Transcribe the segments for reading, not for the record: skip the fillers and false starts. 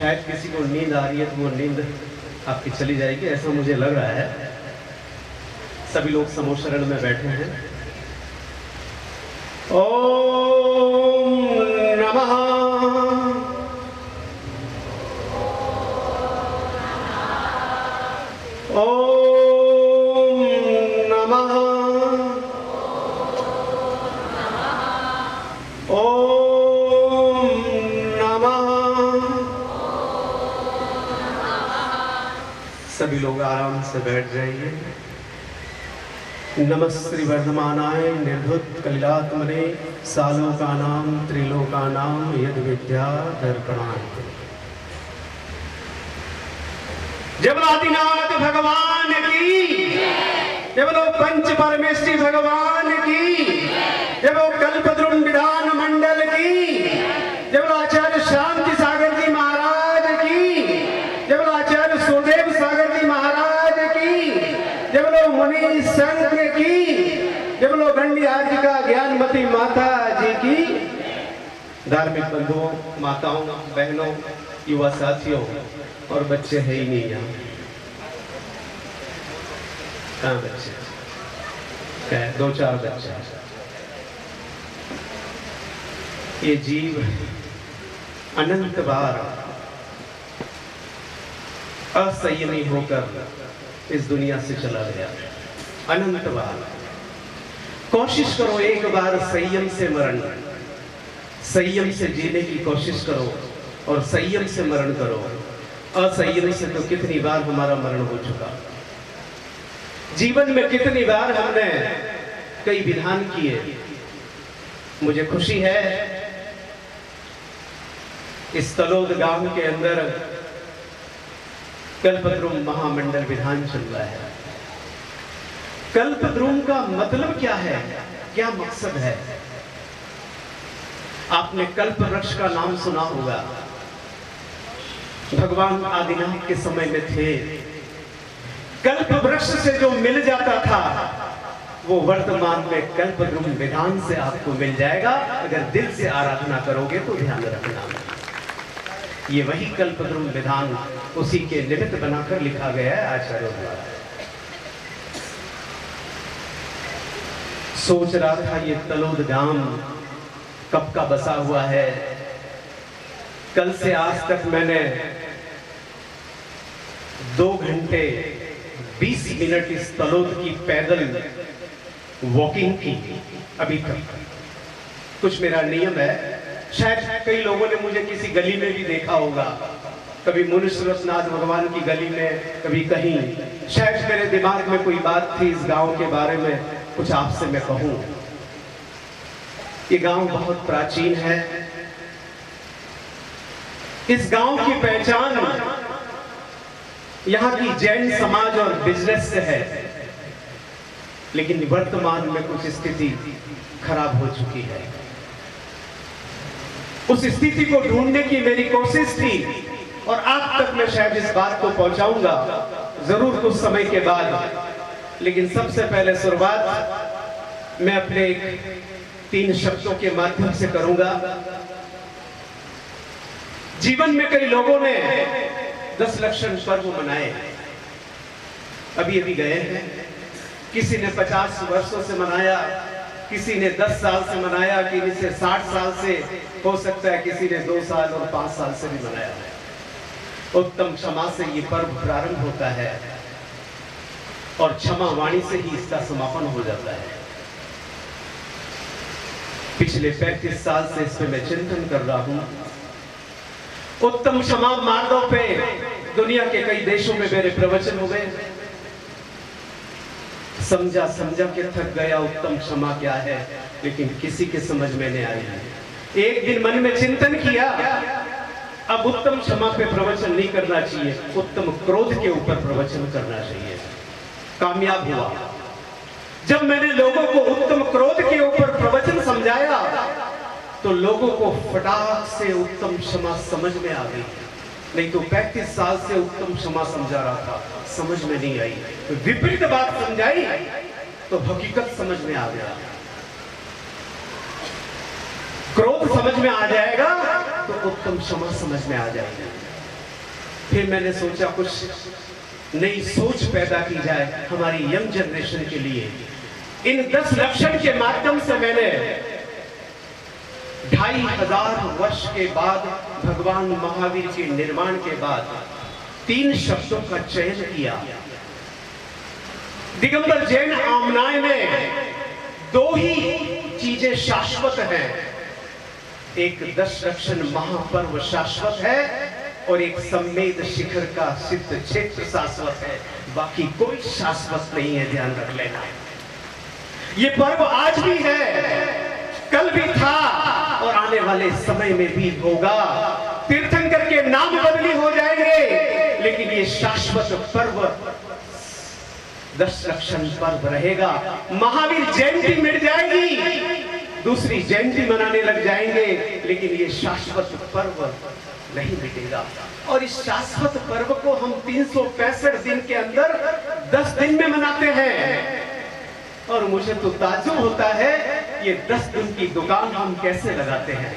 शायद किसी को नींद आ रही है तो वो नींद आपकी चली जाएगी, ऐसा मुझे लग रहा है। सभी लोग समूह शरण में बैठे हैं। ओम नमः ओम नमः ओम नमः। सभी लोग आराम से बैठ जाइए। नमस्ते वर्धमानाय निर्धुत कलिलात्मने सालोकानां त्रिलोकानां यद विद्या दर्पणाय। जय बोलो आदिनाथ भगवान की, जय बोलो पंच परमेश्वरी भगवान की, जय बोलो कल्पद्रुम विधान मंडल की, जय बोलो आचार्य शांति सागर जी महाराज की, जय बोलो आचार्य सुदेव सागर जी महाराज की, जय बोलो मुनि संघ की, जय बोलो गंडी आजिका ज्ञानमती माता जी की। धार्मिक बंधुओं, माताओं, बहनों, युवा साथियों और बच्चे है ही नहीं यहाँ। कहाँ बच्चे? क्या दो चार बच्चे। ये जीव अनंत बार असंयमी होकर इस दुनिया से चला गया। अनंत बार कोशिश करो, एक बार संयम से मरण, संयम से जीने की कोशिश करो और संयम से मरण करो। असंयम से तो कितनी बार हमारा मरण हो चुका। जीवन में कितनी बार हमने कई विधान किए। मुझे खुशी है इस तलोद गांव के अंदर कल्पद्रुम महामंडल विधान चल रहा है। कल्पद्रुम का मतलब क्या है, क्या मकसद है? आपने कल्प वृक्ष का नाम सुना होगा। भगवान आदिनाथ के समय में थे। कल्प वृक्ष से जो मिल जाता था वो वर्तमान में कल्पद्रुम विधान से आपको मिल जाएगा, अगर दिल से आराधना करोगे तो। ध्यान रखना, ये वही कल्पद्रुम विधान उसी के निमित्त बनाकर लिखा गया है आचार्यों द्वारा। सोच रहा था ये तलोद गांव कब का बसा हुआ है। कल से आज तक मैंने 2 घंटे 20 मिनट इस तलोद की पैदल वॉकिंग की अभी तक। कुछ मेरा नियम है, शायद कई लोगों ने मुझे किसी गली में भी देखा होगा, कभी मुनीश्वरनाथ भगवान की गली में, कभी कहीं। शायद मेरे दिमाग में कोई बात थी इस गांव के बारे में, कुछ आपसे मैं कहूं। ये गांव बहुत प्राचीन है। इस गांव की पहचान यहां की जैन समाज और बिजनेस से है, लेकिन वर्तमान में कुछ स्थिति खराब हो चुकी है। उस स्थिति को ढूंढने की मेरी कोशिश थी और आप तक मैं शायद इस बात को पहुंचाऊंगा जरूर कुछ समय के बाद। लेकिन सबसे पहले शुरुआत मैं अपने 3 शब्दों के माध्यम से करूंगा। जीवन में कई लोगों ने 10 लक्षण पर्व मनाए, अभी अभी गए हैं। किसी ने 50 वर्षों से मनाया, किसी ने 10 साल से मनाया, किसी ने 60 साल से, हो सकता है किसी ने 2 साल और 5 साल से भी मनाया। उत्तम क्षमा से ये पर्व प्रारंभ होता है और क्षमा वाणी से ही इसका समापन हो जाता है। पिछले 35 साल से इस पे मैं चिंतन कर रहा हूं। उत्तम क्षमा मार्गों पे दुनिया के कई देशों में मेरे प्रवचन हुए। समझा समझा के थक गया उत्तम क्षमा क्या है, लेकिन किसी के समझ में नहीं आई। एक दिन मन में चिंतन किया, अब उत्तम क्षमा पे प्रवचन नहीं करना चाहिए, उत्तम क्रोध के ऊपर प्रवचन करना चाहिए। कामयाब हुआ। जब मैंने लोगों को उत्तम क्रोध के ऊपर प्रवचन समझाया तो लोगों को फटाक से उत्तम क्षमा समझ में आ गई। नहीं तो 35 साल से उत्तम क्षमा समझा रहा था, समझ में नहीं आई। विपरीत बात समझाई तो हकीकत समझ में आ गया। क्रोध समझ में आ जाएगा तो उत्तम क्षमा समझ में आ जाएगी। फिर मैंने सोचा कुछ नई सोच पैदा की जाए हमारी यंग जनरेशन के लिए। इन 10 लक्षण के माध्यम से मैंने 2500 वर्ष के बाद भगवान महावीर के निर्माण के बाद 3 शब्दों का चयन किया। दिगंबर जैन आमनाय में 2 ही चीजें शाश्वत हैं, एक 10 लक्षण महापर्व शाश्वत है और एक सम्मेद शिखर का सिद्ध क्षेत्र शाश्वत है, बाकी कोई शाश्वत नहीं है, ध्यान रख लेना। ये पर्व आज भी है, कल भी था और आने वाले समय में भी होगा। तीर्थंकर के नाम बदली हो जाएंगे, लेकिन ये शाश्वत पर्व 10 लक्षण पर्व रहेगा। महावीर जयंती मिट जाएगी, दूसरी जयंती मनाने लग जाएंगे, लेकिन ये शाश्वत पर्व नहीं मिटेगा। और इस शाश्वत पर्व को हम 365 दिन के अंदर 10 दिन में मनाते हैं। और मुझे तो ताज्जुब होता है, ये 10 दिन की दुकान हम कैसे लगाते हैं।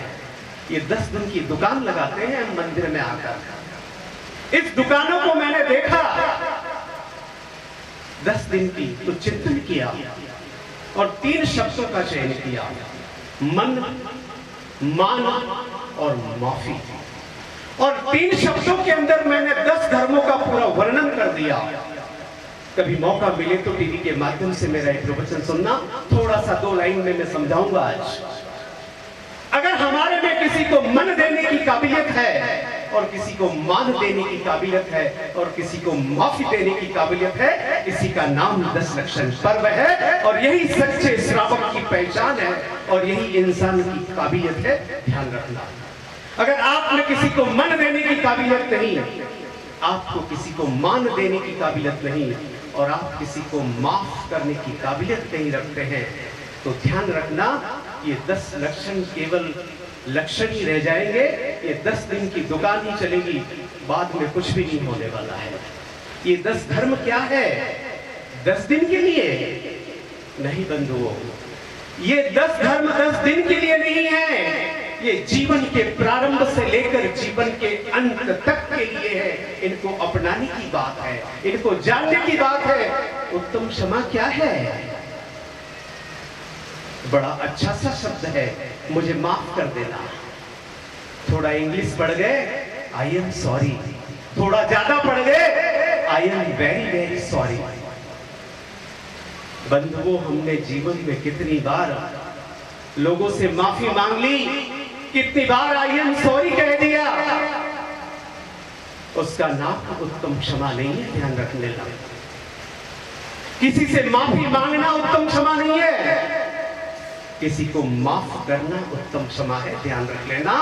ये 10 दिन की दुकान लगाते हैं मंदिर में आकर। इस दुकानों को मैंने देखा 10 दिन की, तो चिंतन किया और 3 शब्दों का चयन किया, मन, मान और माफी। और 3 शब्दों के अंदर मैंने 10 धर्मों का पूरा वर्णन कर दिया। कभी मौका मिले तो टीवी के माध्यम से मेरा एक प्रवचन सुनना, थोड़ा सा 2 लाइन में मैं समझाऊंगा आज। अगर हमारे में किसी को मन देने की काबिलियत है और किसी को मान देने की काबिलियत है और किसी को माफी देने की काबिलियत है, इसी का नाम 10 लक्षण पर्व है। और यही सच्चे श्रावक की पहचान है और यही इंसान की काबिलियत है, ध्यान रखना। अगर आप में किसी को मन देने की काबिलियत नहीं, आपको किसी को मान देने की काबिलियत नहीं और आप किसी को माफ करने की काबिलियत नहीं रखते हैं, तो ध्यान रखना ये 10 लक्षण केवल लक्षण ही रह जाएंगे। ये 10 दिन की दुकान ही चलेगी, बाद में कुछ भी नहीं होने वाला है। ये 10 धर्म क्या है? 10 दिन के लिए नहीं बंधुओं, ये 10 धर्म 10 दिन के लिए नहीं है, ये जीवन के प्रारंभ से लेकर जीवन के अंत तक के लिए है। इनको अपनाने की बात है, इनको जानने की बात है। उत्तम क्षमा क्या है? बड़ा अच्छा सा शब्द है, मुझे माफ कर देना। थोड़ा इंग्लिश पढ़ गए, आई एम सॉरी। थोड़ा ज्यादा पढ़ गए, I am very very sorry. बंधुओं, हमने जीवन में कितनी बार लोगों से माफी मांग ली, कितनी बार आई एम सॉरी कह दिया, उसका नाम उत्तम क्षमा नहीं है, ध्यान रखने लगे। किसी से माफी मांगना उत्तम क्षमा नहीं है, किसी को माफ करना उत्तम क्षमा है, ध्यान रख लेना।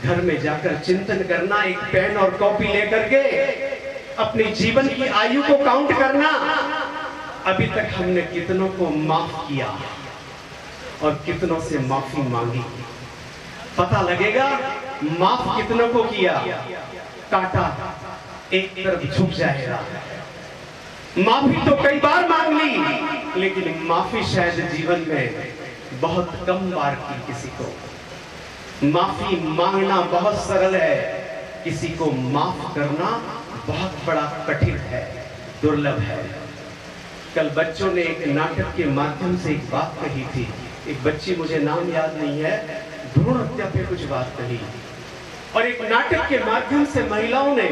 घर में जाकर चिंतन करना, एक पेन और कॉपी लेकर के अपने जीवन की आयु को काउंट करना। अभी तक हमने कितनों को माफ किया और कितनों से माफी मांगी, पता लगेगा। माफ कितनों को किया, कांटा एक तरफ झुक जाएगा। माफी तो कई बार मांग ली, लेकिन माफी शायद जीवन में बहुत कम बार की किसी को। माफी मांगना बहुत सरल है, किसी को माफ करना बहुत बड़ा कठिन है, दुर्लभ है। कल बच्चों ने एक नाटक के माध्यम से एक बात कही थी। एक बच्ची, मुझे नाम याद नहीं है, भ्रूण हत्या पे कुछ बात कही और एक नाटक के माध्यम से महिलाओं ने,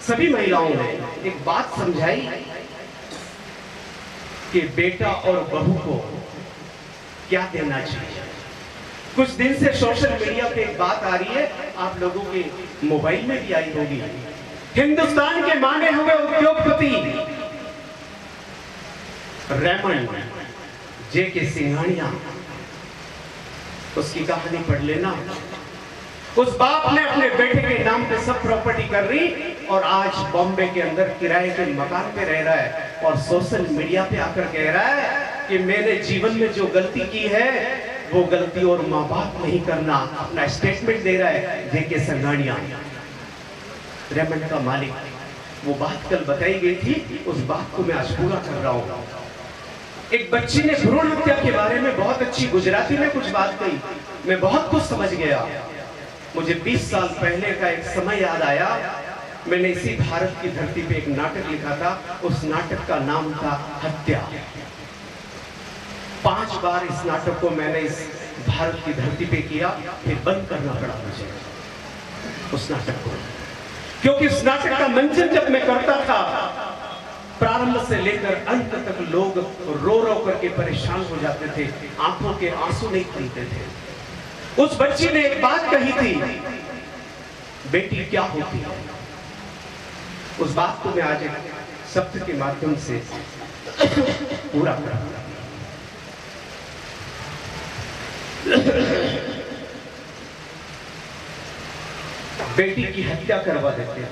सभी महिलाओं ने एक बात समझाई कि बेटा और बहू को क्या देना चाहिए। कुछ दिन से सोशल मीडिया पे एक बात आ रही है, आप लोगों के मोबाइल में भी आई होगी। हिंदुस्तान के माने हुए उद्योगपति रेमंड जे.के. सिंघानिया, उसकी कहानी पढ़ लेना। उस बाप ने अपने बेटे के नाम पे सब प्रॉपर्टी कर ली और आज बॉम्बे के अंदर किराए के मकान पे रह रहा है और सोशल मीडिया पे आकर कह रहा है कि मैंने जीवन में जो गलती की है वो गलती और माँ बाप नहीं करना। अपना स्टेटमेंट दे रहा है जे.के. सिंघानिया, रेमंड का मालिक। वो बात कल बताई गई थी, उस बात को मैं आज पूरा कर रहा हूँ। एक बच्ची ने भ्रूण हत्या के बारे में बहुत अच्छी गुजराती में कुछ बात कही, मैं बहुत कुछ समझ गया। मुझे 20 साल पहले का एक समय याद आया। मैंने इसी भारत की धरती पे एक नाटक लिखा था। उस नाटक का नाम था हत्या। 5 बार इस नाटक को मैंने इस भारत की धरती पे किया, फिर बंद करना पड़ा मुझे उस नाटक को, क्योंकि उस नाटक का मंचन जब मैं करता था, प्रारंभ से लेकर अंत तक लोग रो रो करके परेशान हो जाते थे, आंखों के आंसू नहीं खरीदते थे। उस बच्ची ने एक बात कही थी, बेटी क्या होती है। उस बात को मैं आज एक शब्द के माध्यम से पूरा करूंगा। बेटी की हत्या करवा देते हैं।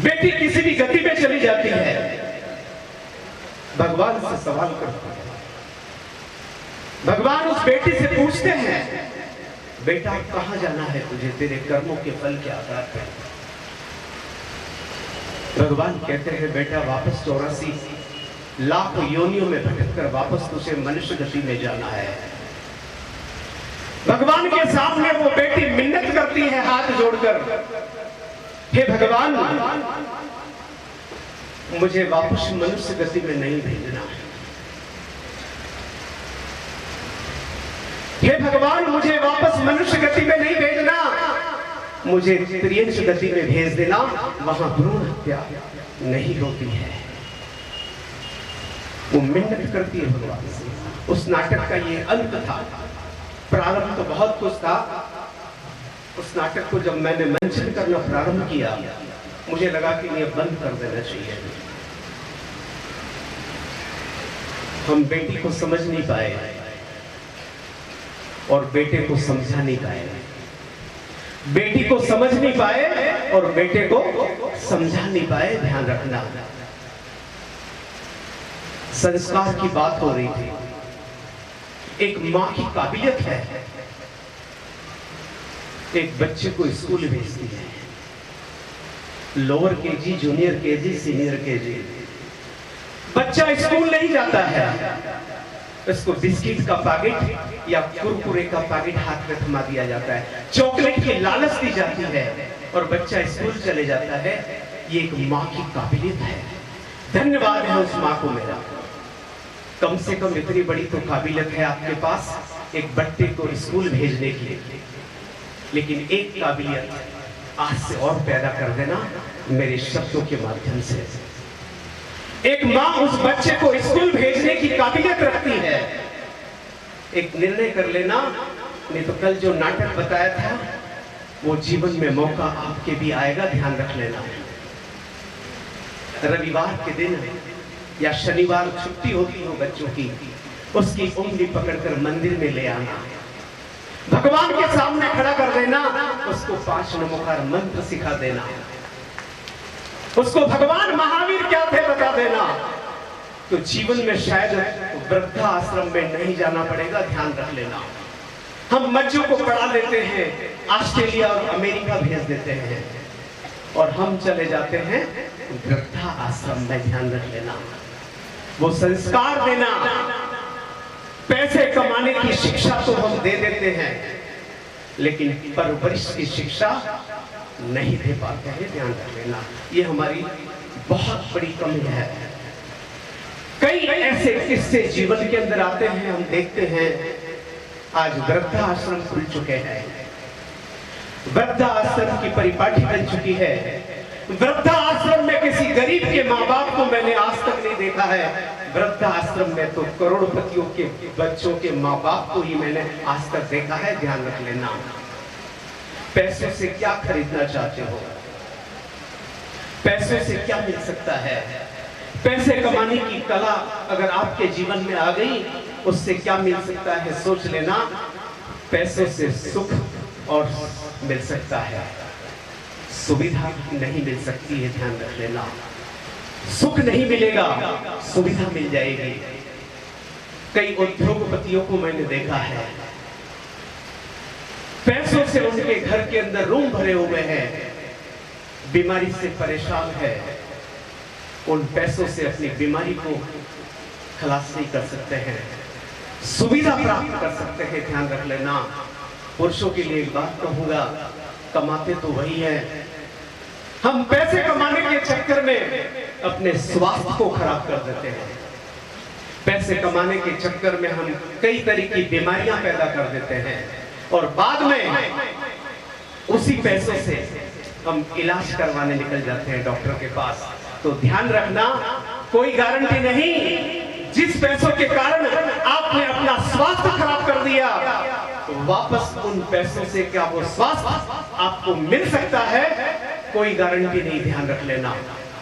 बेटी किसी भी गति में चली जाती है, भगवान से सवाल करते हैं। भगवान उस बेटी से पूछते हैं, बेटा कहां जाना है तुझे, तेरे कर्मों के फल के आधार पर। भगवान कहते हैं, बेटा वापस 84 लाख योनियों में भटक कर वापस तुझे मनुष्य गति में जाना है। भगवान के सामने वो बेटी मिन्नत करती है हाथ जोड़कर, हे भगवान मुझे वापस मनुष्य गति में नहीं भेजना है। हे भगवान मुझे वापस मनुष्य गति में नहीं भेजना, मुझे त्रियंश गति में भेज देना, वहां भ्रूण हत्या नहीं होती है। वो मिन्नत करती है भगवान से। उस नाटक का ये अंत था। प्रारंभ तो बहुत कुछ था। उस नाटक को जब मैंने मंचन करना प्रारंभ किया, मुझे लगा कि ये बंद कर देना चाहिए। हम बेटी को समझ नहीं पाए और बेटे को समझा नहीं पाए। बेटी को समझ नहीं पाए और बेटे को समझा नहीं पाए। ध्यान रखना, संस्कार की बात हो रही थी। एक मां की काबिलियत है, एक बच्चे को स्कूल भेजती है, lower KG, junior KG, senior KG. बच्चा स्कूल नहीं जाता है, इसको बिस्किट का पैकेट या कुरकुरे का पैकेट हाथ में थमा दिया जाता है, चॉकलेट की लालच दी जाती है और बच्चा स्कूल चले जाता है। ये एक मां की काबिलियत है। धन्यवाद है उस मां को मेरा। कम से कम इतनी बड़ी तो काबिलियत है आपके पास एक बच्चे को स्कूल भेजने की। लेकिन एक काबिलियत आज से और पैदा कर देना मेरे शब्दों के माध्यम से। एक मां उस बच्चे को स्कूल भेजने की काबिलियत रखती है। एक निर्णय कर लेना, नहीं तो कल जो नाटक बताया था वो जीवन में मौका आपके भी आएगा, ध्यान रख लेना। रविवार के दिन या शनिवार छुट्टी होती हो बच्चों की, उसकी उंगली पकड़कर मंदिर में ले आना, भगवान के सामने खड़ा कर देना, उसको 5 नमोकार मंत्र सिखा देना, उसको भगवान महावीर क्या थे बता देना, तो जीवन में शायद वृद्धाश्रम में नहीं जाना पड़ेगा। ध्यान रख लेना। हम बच्चों को पढ़ा देते हैं, ऑस्ट्रेलिया और अमेरिका भेज देते हैं और हम चले जाते हैं वृद्धाश्रम में। ध्यान रख लेना। वो संस्कार देना, पैसे कमाने की शिक्षा तो हम दे देते हैं, लेकिन परवरिश की शिक्षा नहीं दे पाते हैं। ध्यान रख लेना, ये हमारी बहुत बड़ी कमी है। कई ऐसे किस्से जीवन के अंदर आते हैं, हम देखते हैं आज वृद्धाश्रम खुल चुके हैं, वृद्धाश्रम की परिपाटी बन चुकी है। वृद्धाश्रम में किसी गरीब के माँ बाप को मैंने आज तक नहीं देखा है। वृद्धाश्रम में तो करोड़पतियों के बच्चों के माँ बाप को ही मैंने आज तक देखा है। ध्यान रख लेना। पैसों से क्या खरीदना चाहते हो? पैसों से क्या मिल सकता है? पैसे कमाने की कला अगर आपके जीवन में आ गई, उससे क्या मिल सकता है? सोच लेना। पैसों से सुख और मिल सकता है, सुविधा नहीं मिल सकती है। ध्यान रख लेना। सुख नहीं मिलेगा, सुविधा मिल जाएगी। कई उद्योगपतियों को मैंने देखा है, पैसों से उनके घर के अंदर रूम भरे हुए हैं, बीमारी से परेशान है, उन पैसों से अपनी बीमारी को खलास नहीं कर सकते हैं। सुविधा प्राप्त कर सकते हैं, ध्यान रख लेना। पुरुषों के लिए एक बात कहूंगा, कमाते तो वही है, हम पैसे कमाने के चक्कर में अपने स्वास्थ्य को खराब कर देते हैं। पैसे कमाने के चक्कर में हम कई तरह की बीमारियां पैदा कर देते हैं और बाद में उसी पैसों से हम इलाज करवाने निकल जाते हैं डॉक्टर के पास। तो ध्यान रखना, कोई गारंटी नहीं, जिस पैसों के कारण आपने अपना स्वास्थ्य खराब कर दिया तो वापस उन पैसों से क्या वो स्वास्थ्य आपको मिल सकता है, कोई गारंटी नहीं। ध्यान रख लेना,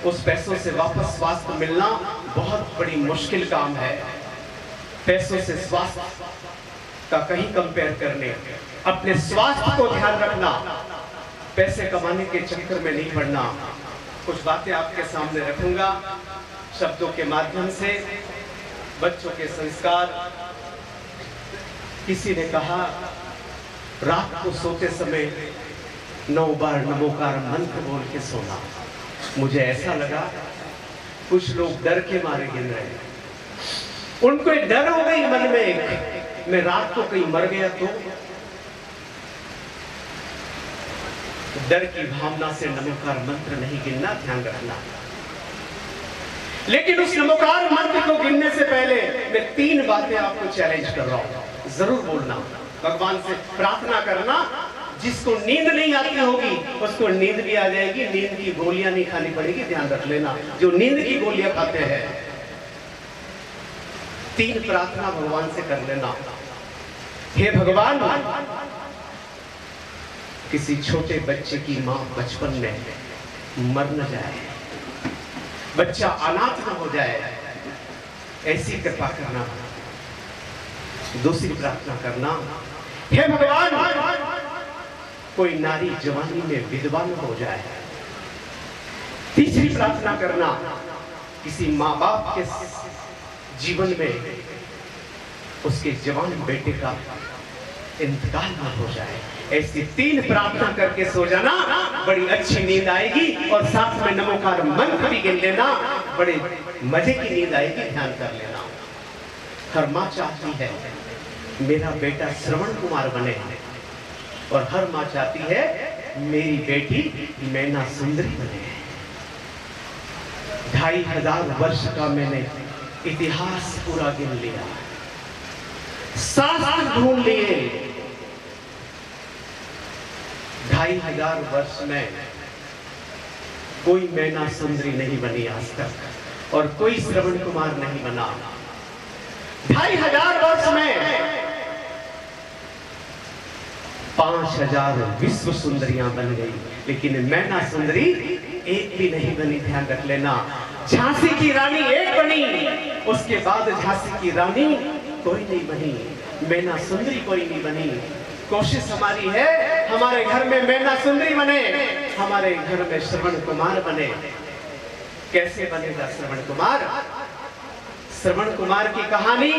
उस पैसों से वापस स्वास्थ्य मिलना बहुत बड़ी मुश्किल काम है। पैसों से स्वास्थ्य का कहीं कंपेयर करने, अपने स्वास्थ्य को ध्यान रखना, पैसे कमाने के चक्कर में नहीं पड़ना। कुछ बातें आपके सामने रखूंगा शब्दों के माध्यम से, बच्चों के संस्कार। किसी ने कहा रात को सोते समय 9 बार नमोकार मंत्र बोल के सोना। मुझे ऐसा लगा कुछ लोग डर के मारे गिन रहे हैं, उनको एक डर हो गई मन में, मैं रात को कहीं मर गया तो। डर की भावना से नमोकार मंत्र नहीं गिनना, ध्यान रखना। लेकिन उस नमोकार मंत्र को गिनने से पहले मैं 3 बातें आपको चैलेंज कर रहा हूं, जरूर बोलना। भगवान से प्रार्थना करना, जिसको नींद नहीं आती होगी उसको नींद भी आ जाएगी, नींद की गोलियां नहीं खानी पड़ेगी, ध्यान रख लेना। जो नींद की गोलियां खाते हैं, 3 प्रार्थना भगवान से कर लेना। हे भगवान, किसी छोटे बच्चे की मां बचपन में मर न जाए, बच्चा अनाथ न हो जाए, ऐसी कृपा करना। दूसरी प्रार्थना करना, हे भगवान, कोई नारी जवानी में विधवा न हो जाए। तीसरी प्रार्थना करना, किसी माँ बाप के जीवन में उसके जवान बेटे का इंतकाल न हो जाए। ऐसी 3 प्रार्थना करके सो जाना, बड़ी अच्छी नींद आएगी। और साथ में नमोकार मंत्र भी गिन लेना, बड़े मजे की नींद आएगी, ध्यान कर लेना। हर माँ चाहती है मेरा बेटा श्रवण कुमार बने, और हर माँ चाहती है मेरी बेटी मैना सुंदरी बने। 2500 वर्ष का मैंने इतिहास पूरा गिन लिया, शास्त्र ढूंढ लिए। 2500 वर्ष में कोई मैना सुंदरी नहीं बनी आज तक, और कोई श्रवण कुमार नहीं बना। 2500 वर्ष में 5000 विश्व सुंदरियां बन गई, लेकिन मैना सुंदरी एक भी नहीं बनी, ध्यान रख लेना। झांसी की रानी एक बनी, उसके बाद झांसी की रानी कोई नहीं बनी, मैना सुंदरी कोई नहीं बनी। कोशिश हमारी है हमारे घर में मैना सुंदरी बने, हमारे घर में श्रवण कुमार बने। कैसे बनेगा श्रवण कुमार? श्रवण कुमार की कहानी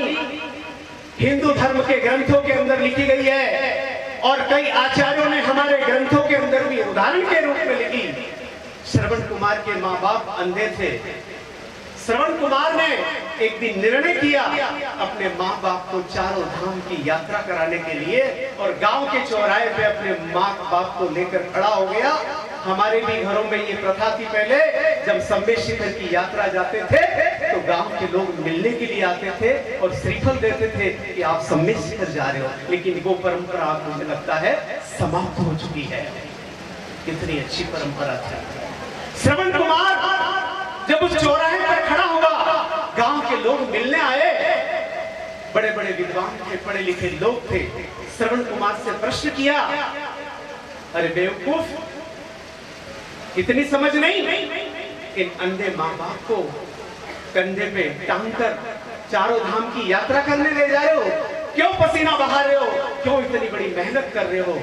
हिंदू धर्म के ग्रंथों के अंदर लिखी गई है, और कई आचार्यों ने हमारे ग्रंथों के अंदर भी उदाहरण के रूप में लिखी। श्रवण कुमार के माँ बाप अंधे थे। श्रवण कुमार ने एक दिन निर्णय किया अपने माँ बाप को चारों धाम की यात्रा कराने के लिए, और गांव के चौराहे पे अपने माँ बाप को लेकर खड़ा हो गया। हमारे भी घरों में ये प्रथा थी पहले, जब सम्मेद शिखर की यात्रा जाते थे तो गांव के लोग मिलने के लिए आते थे और श्रीफल देते थे कि आप सम्मेद शिखर जा रहे हो। लेकिन वो परंपरा आप मुझे लगता है समाप्त हो चुकी है। कितनी अच्छी परंपरा थी। श्रवण कुमार जब उस चौराहे पर खड़ा हुआ, गांव के लोग मिलने आए, बड़े बड़े विद्वान थे, पढ़े लिखे लोग थे। श्रवण कुमार से प्रश्न किया, अरे बेवकूफ, इतनी समझ नहीं? इन अंधे माँ बाप को कंधे पे टांग कर चारों धाम की यात्रा करने ले जा रहे हो, क्यों पसीना बहा रहे हो, क्यों इतनी बड़ी मेहनत कर रहे हो?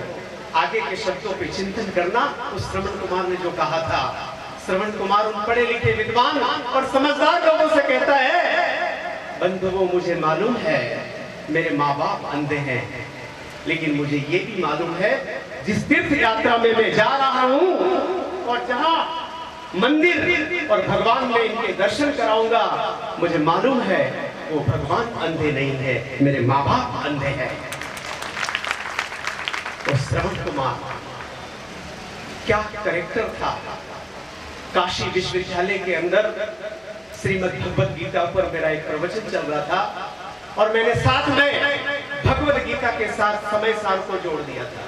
आगे के शब्दों पे चिंतन करना। उस श्रवण कुमार ने जो कहा था, श्रवण कुमार उन पढ़े लिखे विद्वान और समझदार लोगों से कहता है, बंधुओं मुझे मालूम है मेरे माँ बाप अंधे हैं, लेकिन मुझे ये भी मालूम है जिस तीर्थ यात्रा में मैं जा रहा हूँ और जहाँ मंदिर और भगवान में इनके दर्शन कराऊंगा, मुझे मालूम है वो भगवान अंधे नहीं है, मेरे माँ बाप अंधे हैं। तो श्रवण कुमार क्या कैरेक्टर था। काशी विश्वविद्यालय के अंदर श्रीमद् भगवद गीता पर मेरा एक प्रवचन चल रहा था और मैंने साथ में भगवद गीता के साथ समय सार को जोड़ दिया था।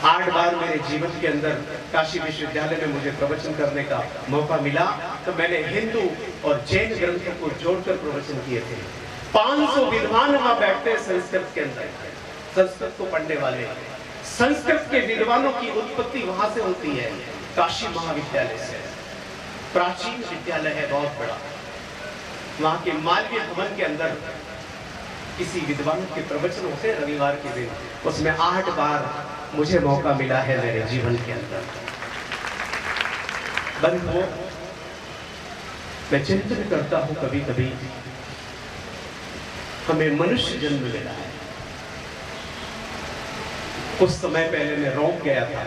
8 बार मेरे जीवन के अंदर काशी विश्वविद्यालय में मुझे प्रवचन करने का मौका मिला, तो मैंने हिंदू और जैन ग्रंथों को जोड़कर प्रवचन किए थे। 500 विद्वान वहां बैठते हैं संस्कृत के अंदर, संस्कृत को पढ़ने वाले। संस्कृत के विद्वानों की उत्पत्ति वहां से होती है, काशी महाविद्यालय से। प्राचीन विद्यालय है, बहुत बड़ा। वहां के मालवीय भवन के अंदर किसी विद्वान के प्रवचन होते रविवार के दिन, उसमें 8 बार मुझे मौका मिला है मेरे जीवन के अंदर। बंधुओं, मैं चिंतन करता हूं कभी कभी हमें मनुष्य जन्म मिला है। कुछ समय पहले मैं रोम गया था।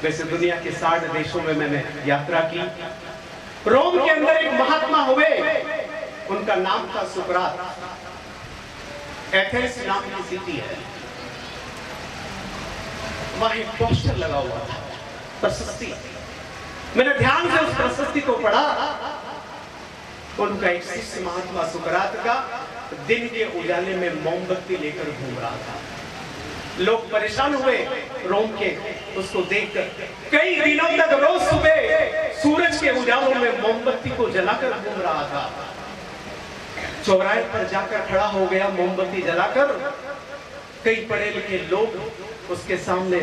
वैसे दुनिया के 60 देशों में मैंने यात्रा की। रोम के अंदर एक महात्मा हुए, उनका नाम था सुकरात। एथेंस नाम की सिटी है, वहां एक पोस्टर लगा हुआ था, प्रशस्ति। मैंने ध्यान से उस प्रशस्ति को पढ़ा। उनका एक शिष्य महात्मा सुकरात का दिन के उजाले में मोमबत्ती लेकर घूम रहा था। लोग परेशान हुए रोम के उसको देखकर। कई दिनों तक रोज सुबह सूरज के उजालों में मोमबत्ती को जलाकर घूम रहा था। चौराहे पर जाकर खड़ा हो गया मोमबत्ती जलाकर। कई पढ़े लिखे लोग उसके सामने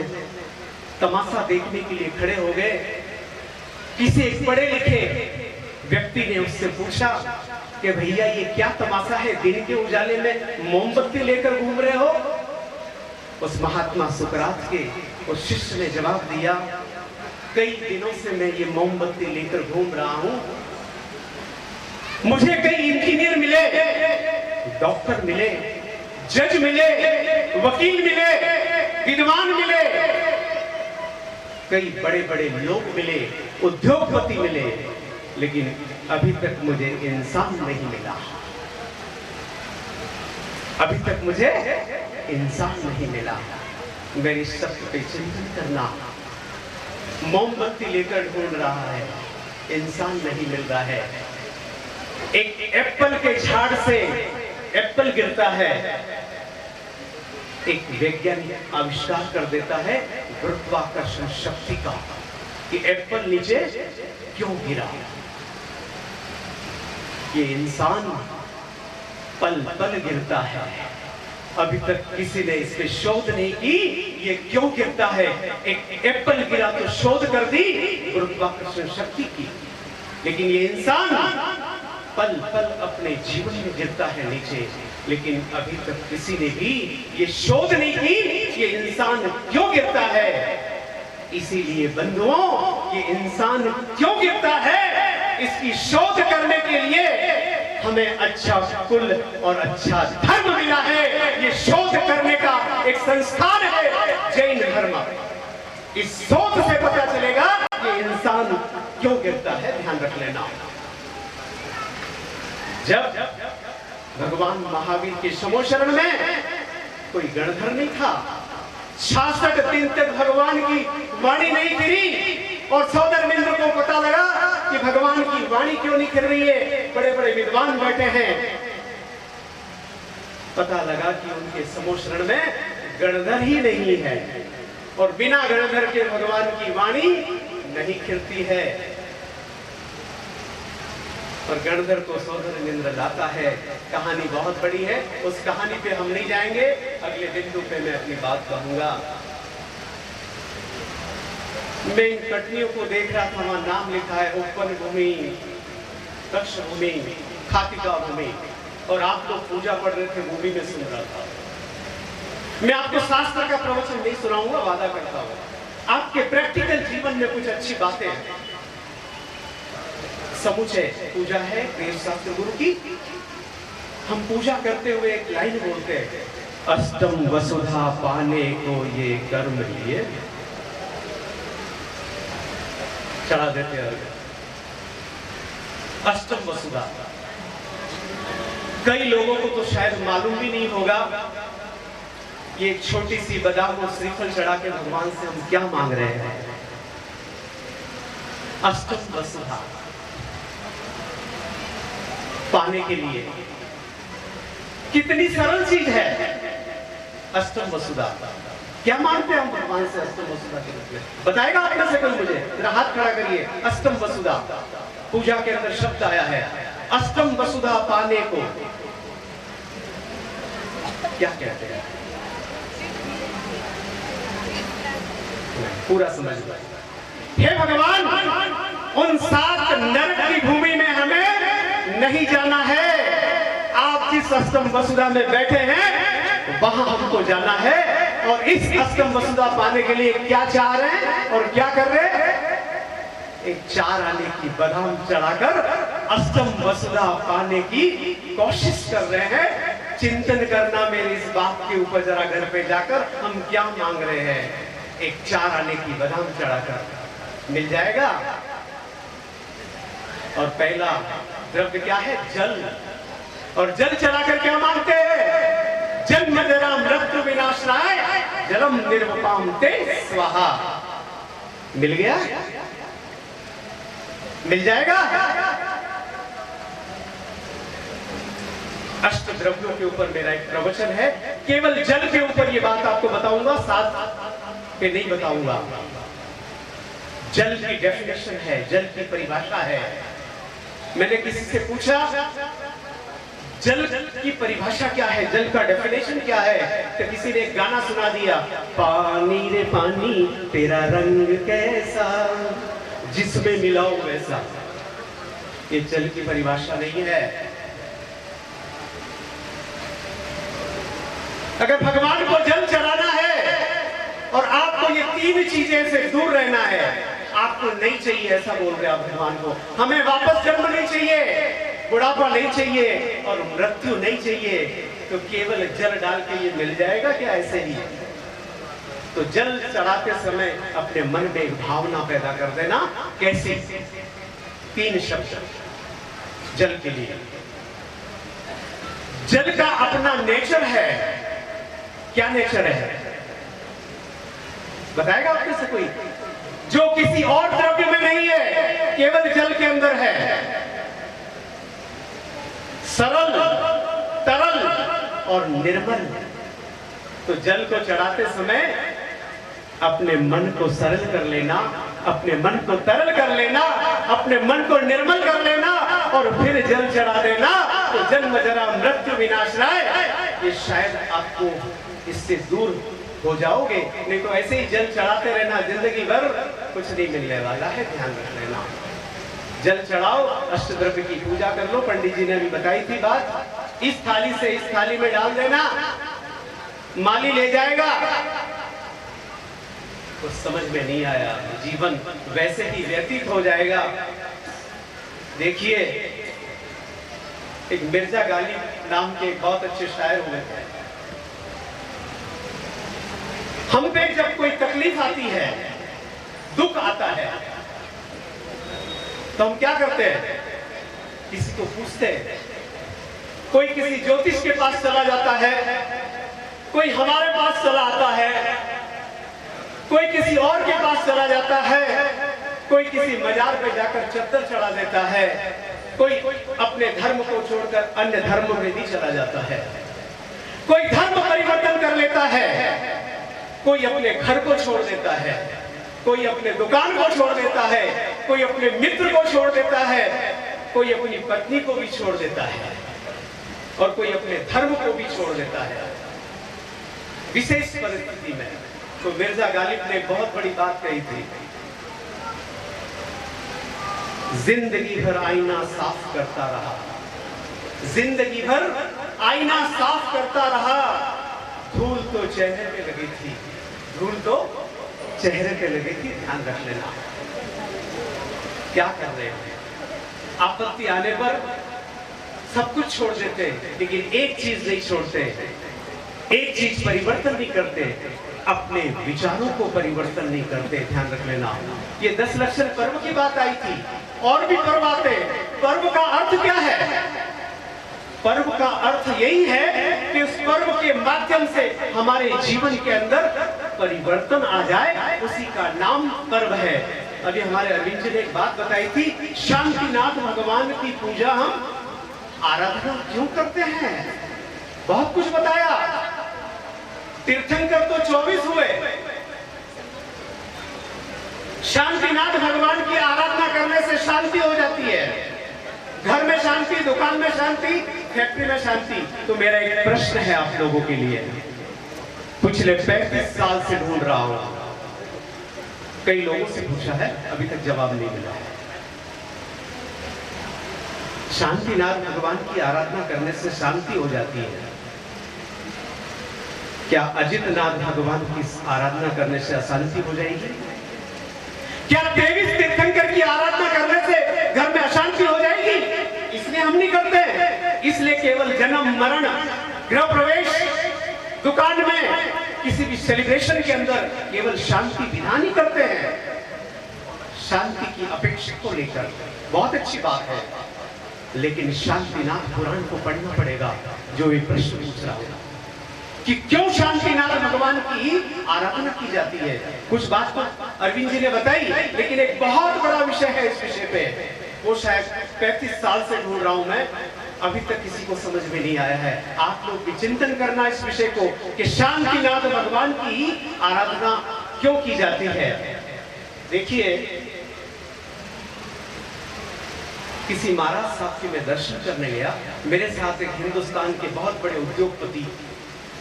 तमाशा देखने के लिए खड़े हो गए। किसी एक पढ़े लिखे व्यक्ति ने उससे पूछा कि भैया ये क्या तमाशा है, दिन के उजाले में मोमबत्ती लेकर घूम रहे हो? उस महात्मा सुकरात के उस शिष्य ने जवाब दिया, कई दिनों से मैं ये मोमबत्ती लेकर घूम रहा हूं। मुझे कई इंजीनियर मिले, डॉक्टर मिले, जज मिले, वकील मिले, विद्वान मिले, कई बड़े बड़े लोग मिले, उद्योगपति मिले, लेकिन अभी तक मुझे इंसान नहीं मिला। अभी तक मुझे इंसान नहीं मिला। मेरी सत्य पे चिंतन करना। मोमबत्ती लेकर ढूंढ रहा है, इंसान नहीं मिल रहा है। एक एप्पल के झाड़ से एप्पल गिरता है। एक वैज्ञानिक आविष्कार कर देता है गुरुत्वाकर्षण शक्ति का, कि एप्पल नीचे क्यों गिरा। ये इंसान पल पल गिरता है। अभी तक किसी ने इस पे शोध नहीं की, ये क्यों गिरता है। एक एप्पल गिरा तो शोध कर दी गुरुत्वाकर्षण शक्ति की, लेकिन ये इंसान पल पल अपने जीवन में गिरता है नीचे, लेकिन अभी तक किसी ने भी ये शोध नहीं की ये इंसान क्यों गिरता है। इसीलिए बंधुओं, ये इंसान क्यों गिरता है, इसकी शोध करने के लिए हमें अच्छा कुल और अच्छा धर्म मिला है। ये शोध करने का एक संस्थान है जैन धर्म। इस शोध से पता चलेगा ये इंसान क्यों गिरता है। ध्यान रख लेना। जब भगवान महावीर के समोशरण में कोई गणधर नहीं था, 66 दिन तक भगवान की वाणी नहीं गिरी, और सौदर मिंद्र को पता लगा कि भगवान की वाणी क्यों नहीं गिर रही है। बड़े बड़े विद्वान बैठे हैं। पता लगा कि उनके समोशरण में गणधर ही नहीं है, और बिना गणधर के भगवान की वाणी नहीं खिलती है। और गणधर को सौदर मिंद्र लाता है। कहानी बहुत बड़ी है, उस कहानी पे हम नहीं जाएंगे, अगले बिंदु पे मैं अपनी बात कहूंगा। मैं इन कटनियों को देख रहा था, वहां नाम लिखा है उपवन भूमि, दक्ष भूमि, खातिका भूमि, और आप लोग पूजा पढ़ रहे थे, भूमि में सुन रहा था। मैं आपको शास्त्र का प्रवचन नहीं सुनाऊंगा, वादा करता हूं। आपके प्रैक्टिकल जीवन में कुछ अच्छी बातें हैं। समुचय पूजा है वेद शास्त्र गुरु की। हम पूजा करते हुए एक लाइन बोलते हैं, अष्टम वसुधा पाने को ये कर्म लिए। चढ़ा देते हैं अष्टम वसुधा। कई लोगों को तो शायद मालूम भी नहीं होगा ये एक छोटी सी बादाम और श्रीफल चढ़ा के भगवान से हम क्या मांग रहे हैं। अष्टम वसुधा पाने के लिए कितनी सरल चीज है अष्टम वसुधा। क्या मानते हैं हम भगवान से अष्टम वसुधा के रूप में? बताएगा आप में से कोई मुझे? जरा हाथ खड़ा करिए। अष्टम वसुधा पूजा के अंदर शब्द आया है। अष्टम वसुधा पाने को क्या कहते हैं? पूरा समझ लो। हे भगवान, उन 7 नरक की भूमि में हमें नहीं जाना है। आप जिस अष्टम वसुधा में बैठे हैं वहां हमको जाना है। और इस अष्टम वसुधा पाने के लिए क्या चाह रहे हैं और क्या कर रहे हैं? एक 4 आने की बादाम चढ़ाकर अष्टम वसुधा पाने की कोशिश कर रहे हैं। चिंतन करना मेरी इस बात के ऊपर जरा घर पे जाकर हम क्या मांग रहे हैं। एक 4 आने की बादाम चढ़ाकर मिल जाएगा। और पहला द्रव्य क्या है? जल। और जल चढ़ाकर क्या मांगते हैं? जन्म जरा मृत्यु विनाशनाय जलम निर्वपाम ते स्वाहा। मिल गया? मिल जाएगा? अष्ट द्रव्यों के ऊपर मेरा एक प्रवचन है। केवल जल के ऊपर ये बात आपको बताऊंगा, साथ पे नहीं बताऊंगा। जल की डेफिनेशन है, जल की परिभाषा है। मैंने किसी से पूछा जल की परिभाषा क्या है, जल का डेफिनेशन क्या है? तो किसी ने एक गाना सुना दिया, पानी रे पानी तेरा रंग कैसा जिसमें मिलाओ वैसा। ये जल की परिभाषा नहीं है। अगर भगवान को जल चढ़ाना है और आपको ये 3 चीजें से दूर रहना है, आपको नहीं चाहिए ऐसा बोल रहे आप भगवान को। हमें वापस जन्म नहीं चाहिए, बुढ़ापा नहीं चाहिए और मृत्यु नहीं चाहिए, तो केवल जल डाल के ये मिल जाएगा क्या ऐसे ही? तो जल चढ़ाते समय अपने मन में एक भावना पैदा कर देना। कैसे? 3 शब्द जल के लिए। जल का अपना नेचर है। क्या नेचर है बताएगा आप में से कोई? जो किसी और द्रव्य में नहीं है, केवल जल के अंदर है। सरल, तरल और निर्मल। तो जल को चढ़ाते समय अपने मन को सरल कर लेना, अपने मन को तरल कर लेना, अपने मन को निर्मल कर लेना और फिर जल चढ़ा देना। तो जन्म जरा मृत्यु विनाशनाय, ये शायद आपको इससे दूर हो जाओगे। नहीं तो ऐसे ही जल चढ़ाते रहना जिंदगी भर, कुछ नहीं मिलने वाला है। ध्यान रख लेना। जल चढ़ाओ, अष्टद्रव्य की पूजा कर लो। पंडित जी ने भी बताई थी बात। इस थाली से इस थाली में डाल देना, माली ले जाएगा। कुछ समझ में नहीं आया, जीवन वैसे ही व्यतीत हो जाएगा। देखिए, एक मिर्जा गालिब नाम के बहुत अच्छे शायर हुए थे। हम पे जब कोई तकलीफ आती है, दुख आता है, तो हम क्या करते हैं? किसी को पूछते हैं। कोई किसी ज्योतिष के पास चला जाता है, कोई हमारे पास चला आता है, कोई किसी और के पास चला जाता है, कोई किसी मजार पे जाकर चद्दर चढ़ा देता है, कोई अपने धर्म को छोड़कर अन्य धर्म में भी चला जाता है, कोई धर्म परिवर्तन कर लेता है, कोई अपने घर को छोड़ देता है, कोई अपने दुकान को छोड़ देता है, कोई अपने मित्र को छोड़ देता है, कोई अपनी पत्नी को भी छोड़ देता है और कोई अपने धर्म को भी छोड़ देता है। विशेष परिस्थिति में तो मिर्जा गालिब ने बहुत बड़ी बात कही थी, जिंदगी भर आईना साफ करता रहा, जिंदगी भर आईना साफ करता रहा, धूल तो चेहरे पे लगी थी, धूल तो चेहरे पे लगी थी। ध्यान रख लेना। क्या कर रहे हैं? आपत्ति आने पर सब कुछ छोड़ देते हैं, लेकिन एक चीज नहीं छोड़ते, एक चीज परिवर्तन नहीं करते, अपने विचारों को परिवर्तन नहीं करते। ध्यान रख लेना। ये 10 लक्षण पर्व की बात आई थी, और भी पर्व आते। पर्व का अर्थ क्या है? पर्व का अर्थ यही है कि उस पर्व के माध्यम से हमारे जीवन के अंदर परिवर्तन आ जाए, उसी का नाम पर्व है। अभी हमारे अरविंद जी ने एक बात बताई थी, शांतिनाथ भगवान की पूजा हम आराधना क्यों करते हैं, बहुत कुछ बताया। तीर्थंकर तो 24 हुए, शांतिनाथ भगवान की आराधना करने से शांति हो जाती है, घर में शांति, दुकान में शांति, फैक्ट्री में शांति। तो मेरा एक प्रश्न है आप लोगों के लिए, पिछले 35 साल से ढूंढ रहा हूं, कई लोगों से पूछा है, अभी तक जवाब नहीं मिला है। शांतिनाथ भगवान की आराधना करने से शांति हो जाती है, क्या अजितनाथ भगवान की आराधना करने से अशांति हो जाएगी? क्या 23 तीर्थंकर की आराधना करने से घर में अशांति हो जाएगी? इसलिए हम नहीं करते, इसलिए केवल जन्म मरण, गृह प्रवेश, दुकान में, किसी भी सेलिब्रेशन के अंदर केवल शांति विधान ही करते हैं। शांति की अपेक्षा को लेकर बहुत अच्छी बात है, लेकिन शांतिनाथ पुराण को पढ़ना पड़ेगा जो ये प्रश्न पूछ रहा है कि क्यों शांतिनाथ भगवान की आराधना की जाती है। कुछ बात तो अरविंद जी ने बताई, लेकिन एक बहुत बड़ा विषय है इस विषय पे, वो शायद 35 साल से ढूंढ रहा हूं मैं, अभी तक किसी को समझ में नहीं आया है। आप लोग भी चिंतन करना इस विषय को कि शांतिनाथ भगवान की आराधना क्यों की जाती है। देखिए, किसी महाराज साहब के मैं दर्शन करने गया, मेरे साथ एक हिंदुस्तान के बहुत बड़े उद्योगपति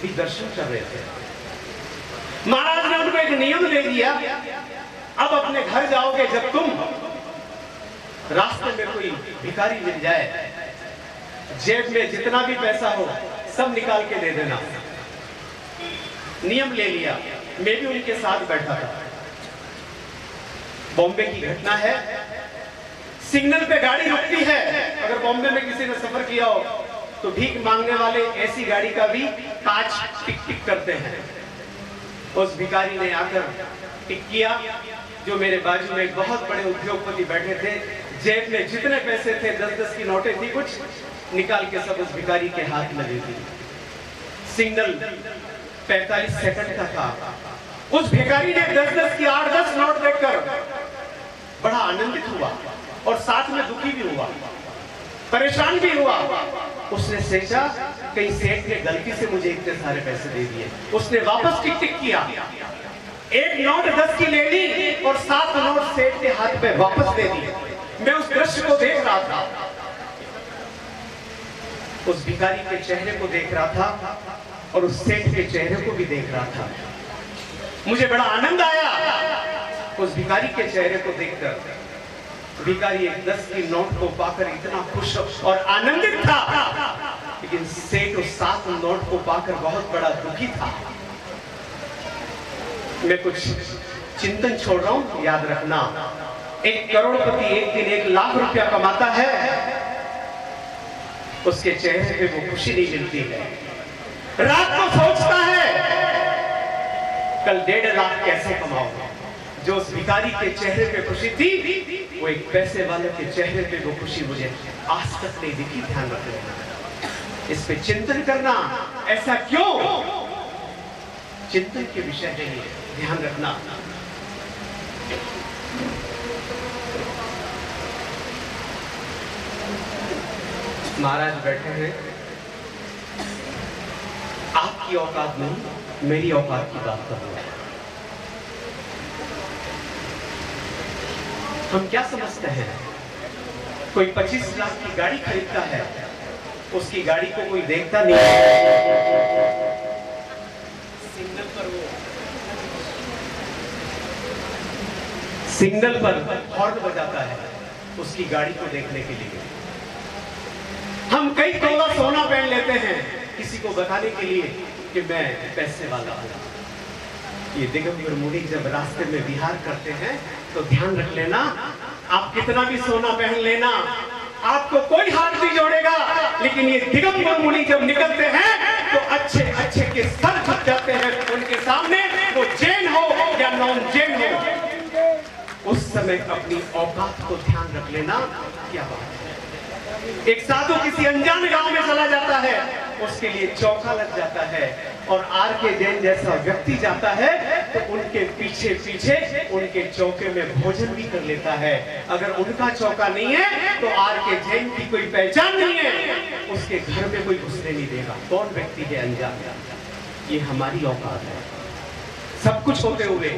भी दर्शन कर रहे थे। महाराज ने उनको एक नियम दे दिया, अब अपने घर जाओगे जब तुम, रास्ते में कोई भिखारी मिल जाए, जेब में जितना भी पैसा हो सब निकाल के दे देना। नियम ले लिया, मैं भी उनके साथ बैठा था। बॉम्बे की घटना है, सिग्नल पे गाड़ी रुकती है, अगर बॉम्बे में किसी ने सफर किया हो तो भीख मांगने वाले ऐसी गाड़ी का भी कांच टिक टिक करते हैं। उस भिखारी ने आकर टिक किया, जो मेरे बाजू में एक बहुत बड़े उद्योगपति बैठे थे, जेब में जितने पैसे थे, 10-10 की नोटें थी, कुछ निकाल के सब उस भिखारी के हाथ में दे दी। सिग्नल 45 सेकंड का था, उस भिखारी ने 10-10 की 8-10 नोट देखकर बड़ा आनंदित हुआ और साथ में दुखी भी हुआ, परेशान भी हुआ। उसने सोचा कहीं सेठ ने गलती से मुझे इतने सारे पैसे दे दिए। उसने वापस टिक टिक किया, एक नोट 10 की ले ली और 7 नोट सेठ के हाथ में वापस दे दिए। मैं उस दृश्य को देख रहा था, उस भिखारी के चेहरे को देख रहा था और उस सेठ के चेहरे को भी देख रहा था। मुझे बड़ा आनंद आया उस भिखारी के चेहरे को देखकर। भिखारी एक 10 की नोट को पाकर इतना खुश और आनंदित था, लेकिन सेठ उस 7 नोट को पाकर बहुत बड़ा दुखी था। मैं कुछ चिंतन छोड़ रहा हूं, याद रखना, एक करोड़पति एक दिन 1 लाख रुपया कमाता है, उसके चेहरे पे वो खुशी नहीं मिलती है। रात को सोचता है कल 1.5 लाख कैसे कमाऊंगा। जो उस भिखारी के चेहरे पे खुशी थी, वो एक पैसे वाले के चेहरे पे वो खुशी मुझे आज तक नहीं दिखी। ध्यान रखना, इस पे चिंतन करना, ऐसा क्यों, चिंतन के विषय है ये, ध्यान रखना। महाराज बैठे हैं, आपकी औकात नहीं, मेरी औकात की बात कर रहे हैं। हम क्या समझते हैं, कोई 25 लाख की गाड़ी खरीदता है, उसकी गाड़ी को कोई देखता नहीं, सिग्नल पर हॉर्न बजाता है उसकी गाड़ी को देखने के लिए। हम कई तोला सोना पहन लेते हैं किसी को बताने के लिए कि मैं पैसे वाला हूं। ये दिगंबर मुनि जब रास्ते में विहार करते हैं तो ध्यान रख लेना, आप कितना भी सोना पहन लेना, आपको कोई हाथ नहीं जोड़ेगा, लेकिन ये दिगंबर मुनि जब निकलते हैं तो अच्छे अच्छे के सर झुक जाते हैं उनके सामने, वो जैन हो या नॉन जैन हो। उस समय अपनी औकात को ध्यान रख लेना। क्या बात है, एक साधु किसी अनजान गांव में चला जाता है, उसके लिए चौका लग जाता है, और आर के जैन जैसा व्यक्ति जाता है तो उनके पीछे पीछे उनके चौके में भोजन भी कर लेता है। अगर उनका चौका नहीं है तो आर के जैन की कोई पहचान नहीं है, उसके घर में कोई घुसने नहीं देगा। कौन व्यक्ति है अनजान? ये हमारी औकात है। सब कुछ होते हुए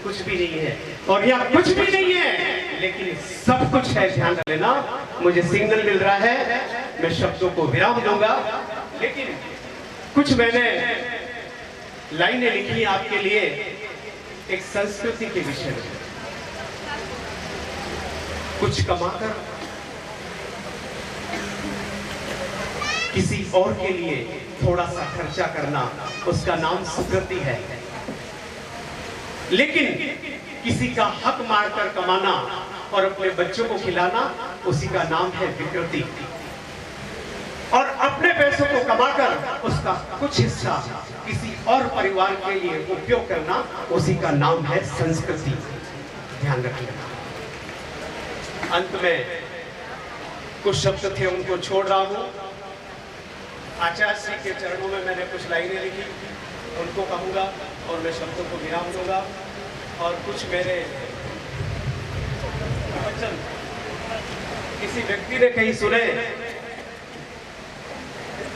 कुछ भी नहीं है, और यहाँ कुछ भी नहीं है लेकिन सब कुछ है। ध्यान लेना, मुझे सिग्नल मिल रहा है, मैं शब्दों को विराम दूंगा, लेकिन कुछ मैंने लाइनें लिखी आपके लिए एक संस्कृति के विषय में। कुछ कमाकर किसी और के लिए थोड़ा सा खर्चा करना, उसका नाम सुकृति है। लेकिन किसी का हक मारकर कमाना और अपने बच्चों को खिलाना, उसी का नाम है विकृति। और अपने पैसों को कमाकर उसका कुछ हिस्सा किसी और परिवार के लिए उपयोग करना, उसी का नाम है संस्कृति। ध्यान रखिएगा। अंत में कुछ शब्द थे, उनको छोड़ रहा हूं। आचार्य जी के चरणों में मैंने कुछ लाइनें लिखी, उनको कहूंगा और मैं शब्दों को विराम दूंगा। और कुछ मेरे वचन किसी व्यक्ति ने कहीं सुने।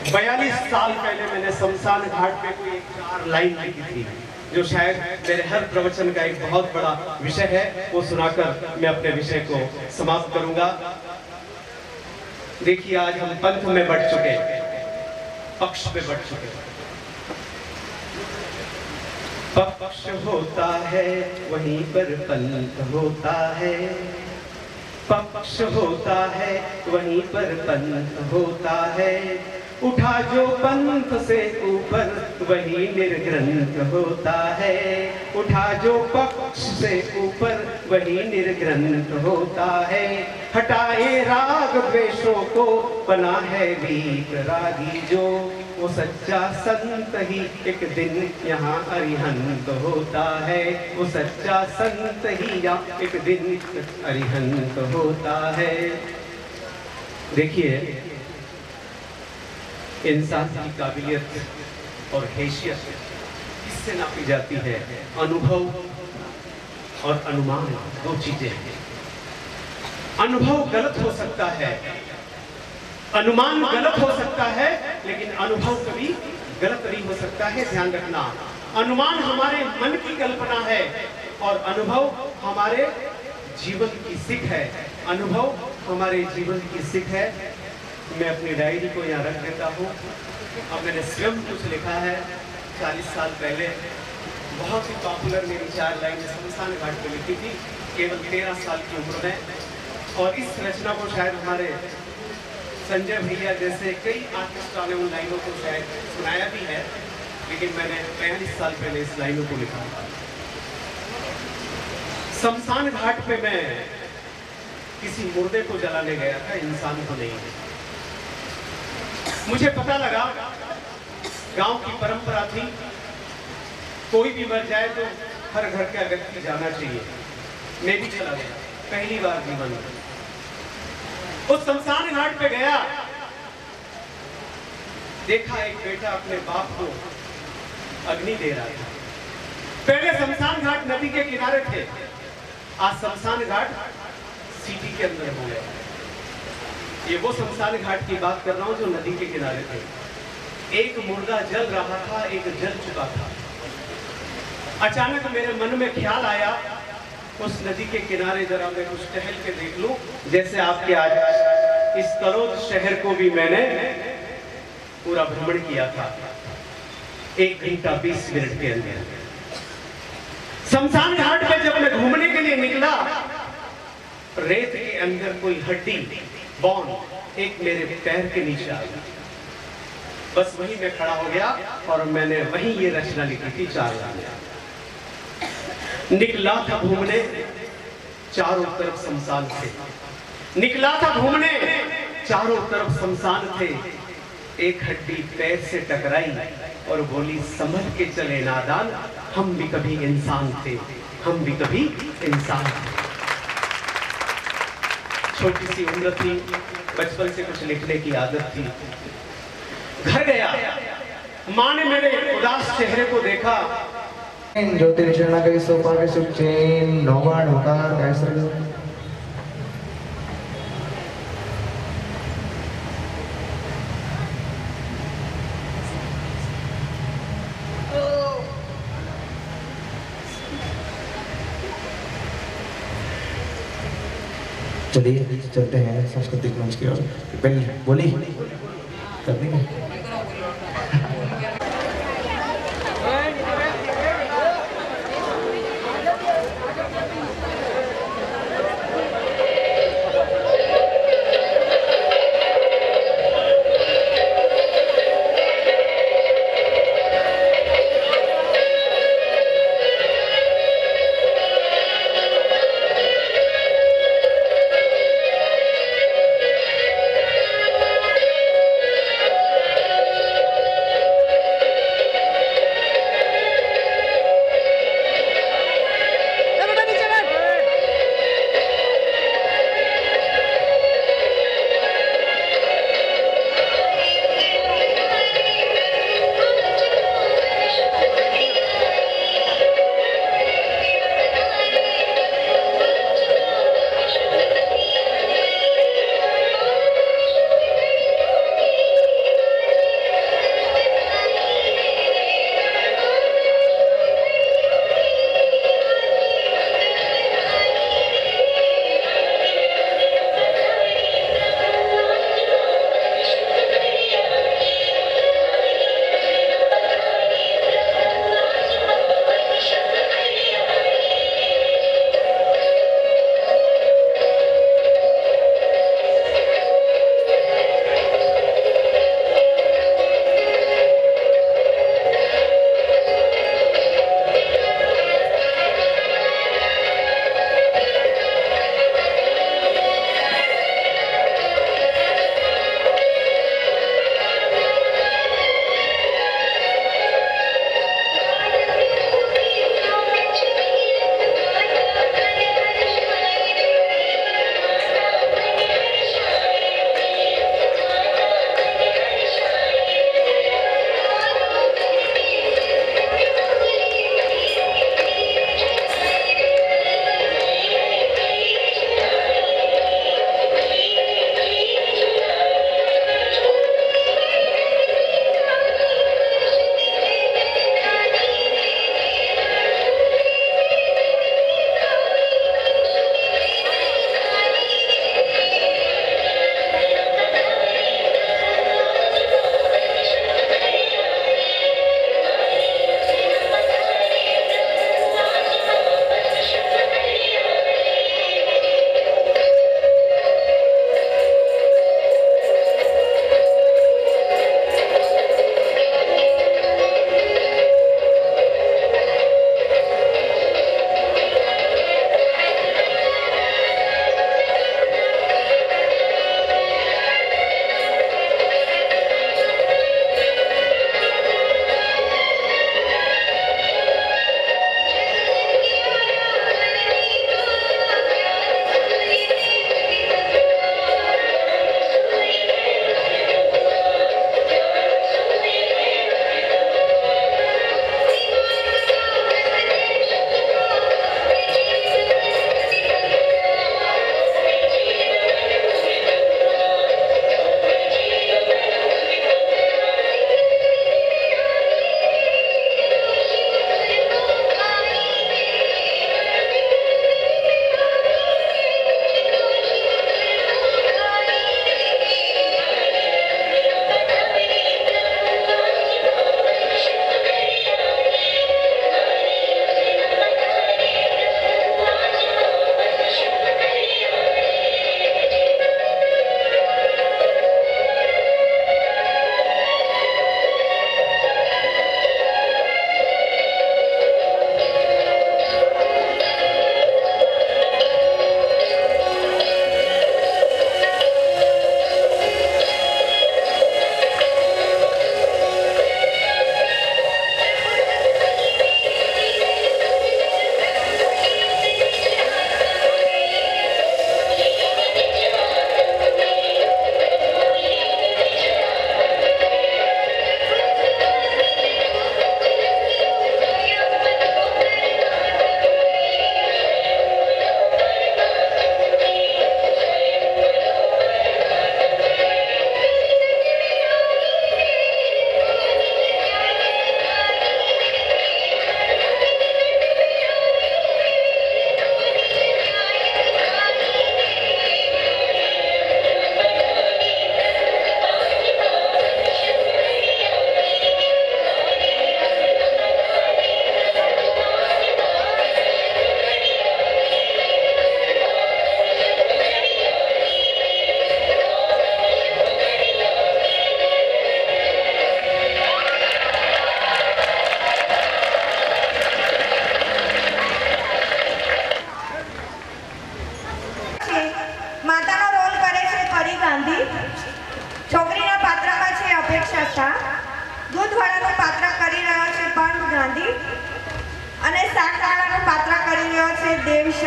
42 साल पहले मैंने शमशान घाट पे कोई 4 लाइन लिखी थी, जो शायद मेरे हर प्रवचन का एक बहुत बड़ा विषय है। वो सुनाकर मैं अपने विषय को समाप्त करूंगा। देखिए, आज हम पंथ में बढ़ चुके, पक्ष में बढ़ चुके। पक्ष होता है वहीं पर पंथ होता है, पक्ष होता है वहीं पर पंथ होता है। उठा जो पंथ से ऊपर वही निर्ग्रंथ होता है, उठा जो पक्ष से ऊपर वही निर्ग्रंथ होता है। हटाए राग द्वेषों को बना है वीत रागी जो, वो सच्चा संत ही एक दिन यहाँ अरिहंत होता है, वो सच्चा संत ही यहाँ एक दिन अरिहंत होता है। देखिए, इंसान की काबिलियत और हैसियत किससे नापी जाती है? अनुभव और अनुमान, दो चीजें हैं। अनुभव गलत हो सकता है, अनुमान गलत हो सकता है, लेकिन अनुभव कभी गलत नहीं हो सकता है। ध्यान रखना, अनुमान हमारे मन की कल्पना है और अनुभव हमारे जीवन की सीख है। अनुभव हमारे जीवन की सीख है। मैं अपनी डायरी को यहाँ रख देता हूँ। अब मैंने स्वयं कुछ लिखा है 40 साल पहले, बहुत ही पॉपुलर मेरी 4 लाइनें शमशान घाट पे लिखी थी, केवल 13 साल की उम्र में। और इस रचना को शायद हमारे संजय भैया जैसे कई आर्टिस्ट ने उन लाइनों को शायद सुनाया भी है, लेकिन मैंने 45 साल पहले इस लाइनों को लिखा था। शमशान घाट पे मैं किसी मुर्दे को जलाने गया था, इंसान को नहीं। मुझे पता लगा, गांव की परंपरा थी, कोई भी मर जाए तो हर घर का व्यक्ति जाना चाहिए। मैं भी चला गया, पहली बार जीवन में उस शमशान घाट पे गया। देखा एक बेटा अपने बाप को अग्नि दे रहा था। पहले शमशान घाट नदी के किनारे थे, आज शमशान घाट सिटी के अंदर हो गया। ये वो शमशान घाट की बात कर रहा हूं जो नदी के किनारे थे। एक मुर्दा जल रहा था, एक जल चुका था। अचानक मेरे मन में ख्याल आया, उस नदी के किनारे जरा मैं कुछ टहल के देख लूं। जैसे आपके आज इस कलोद शहर को भी मैंने पूरा भ्रमण किया था 1 घंटा 20 मिनट के अंदर। शमशान घाट पे जब मैं घूमने के लिए निकला, रेत के अंदर कोई हड्डी बॉन एक मेरे पैर के नीचे आ गया। बस वहीं मैं खड़ा हो गया और मैंने वहीं ये रचना लिखी थी 4 लाइनें। निकला था घूमने, चारों तरफ शमशान थे। निकला था घूमने, चारों तरफ शमशान थे। एक हड्डी पैर से टकराई और बोली, संभल के चले नादान, हम भी कभी इंसान थे, हम भी कभी इंसान थे। छोटी सी उम्र थी, बचपन से कुछ लिखने की आदत थी। घर गया, माँ ने मेरे उदास चेहरे को देखा। ज्योतिर्विषय सोपावे सुचेन नोवा नोका कैसर चलिए चलते हैं सांस्कृतिक मंच की ओर। पहले बोली कर देंगे।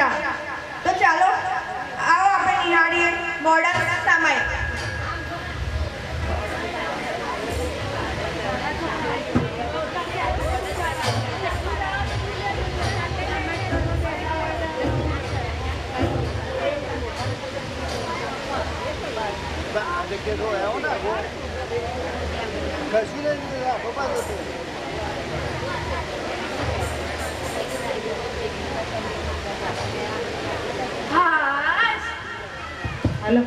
અચ્છા, તો ચાલો આવો આપણે નિહાળીએ મોડાસા સામાયિક. हेलो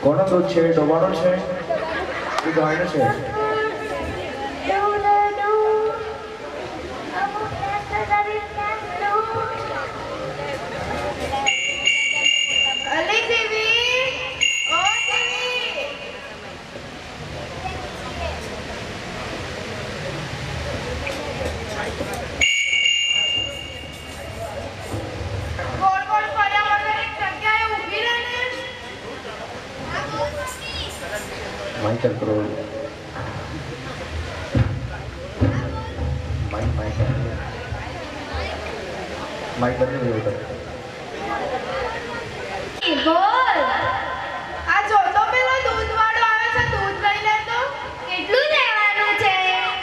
કોનો દૂધ છે? ડોબાનો છે કે ગાયનો છે? અલી જીવી, ઓ જીવી. ગોળ ગોળ ફર્યા વગર એક જગ્યાએ ઊભી રહે ને. માઇક કરો. માઇક બદલી દેવું પડે. બોલ, આ જોતો પેલો દૂધવાળો આવે છે, દૂધ લઈ લે તો. કેટલું લેવાનું છે?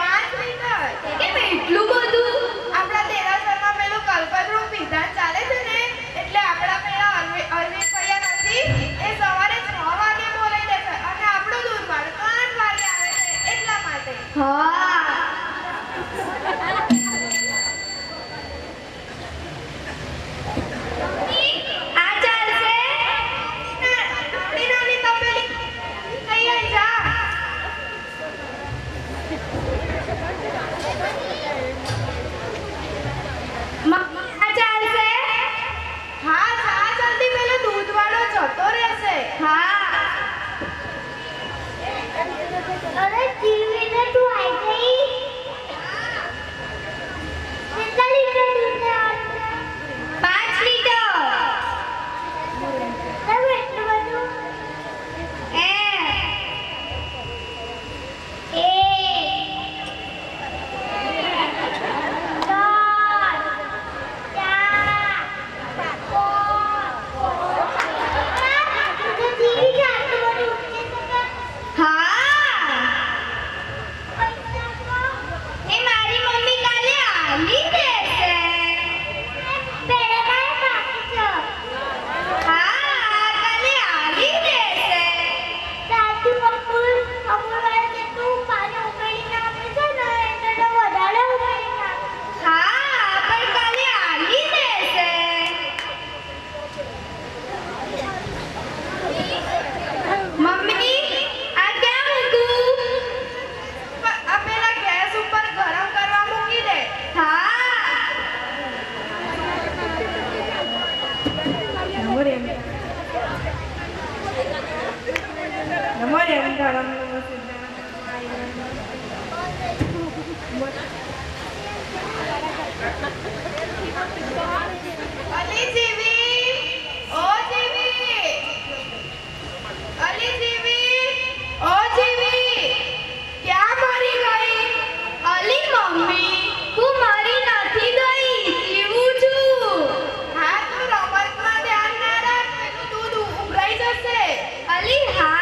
5 લીટર. કેમ એટલું બધું? આપણા દેરાસરમાં પેલું કલ્પતરું વિધાન ચાલે છે ને, એટલે આપણા પેલા અરવિંદ ભૈયા નથી, એ સવારે 6 વાગે બોલાવી દે છે અને આપણું દૂધવાળો તો 8 વાગે આવે છે, એટલા માટે. આ ચાલશે? નાની નાની તપેલી લઈ આઈ જા. આ ચાલશે? હા, જા જલ્દી, પેલો દૂધવાળો જતો રહેશે. હા. અરે જીવીને તું આઈ ગઈ? કેટલા લીટર દૂધ લેવાનું? 5 લીટર. કેમ એટલું બધું? અલી જીવી, ઓ જીવી. અલી જીવી, ઓ જીવી. ક્યાં મરી ગઈ? અલી મમ્મી, હું મરી નથી ગઈ, જીવું છું. હા, તું રમતમાં ધ્યાન ના રાખ, પેલું દૂધ ઉભરાઈ જશે. અલી હા.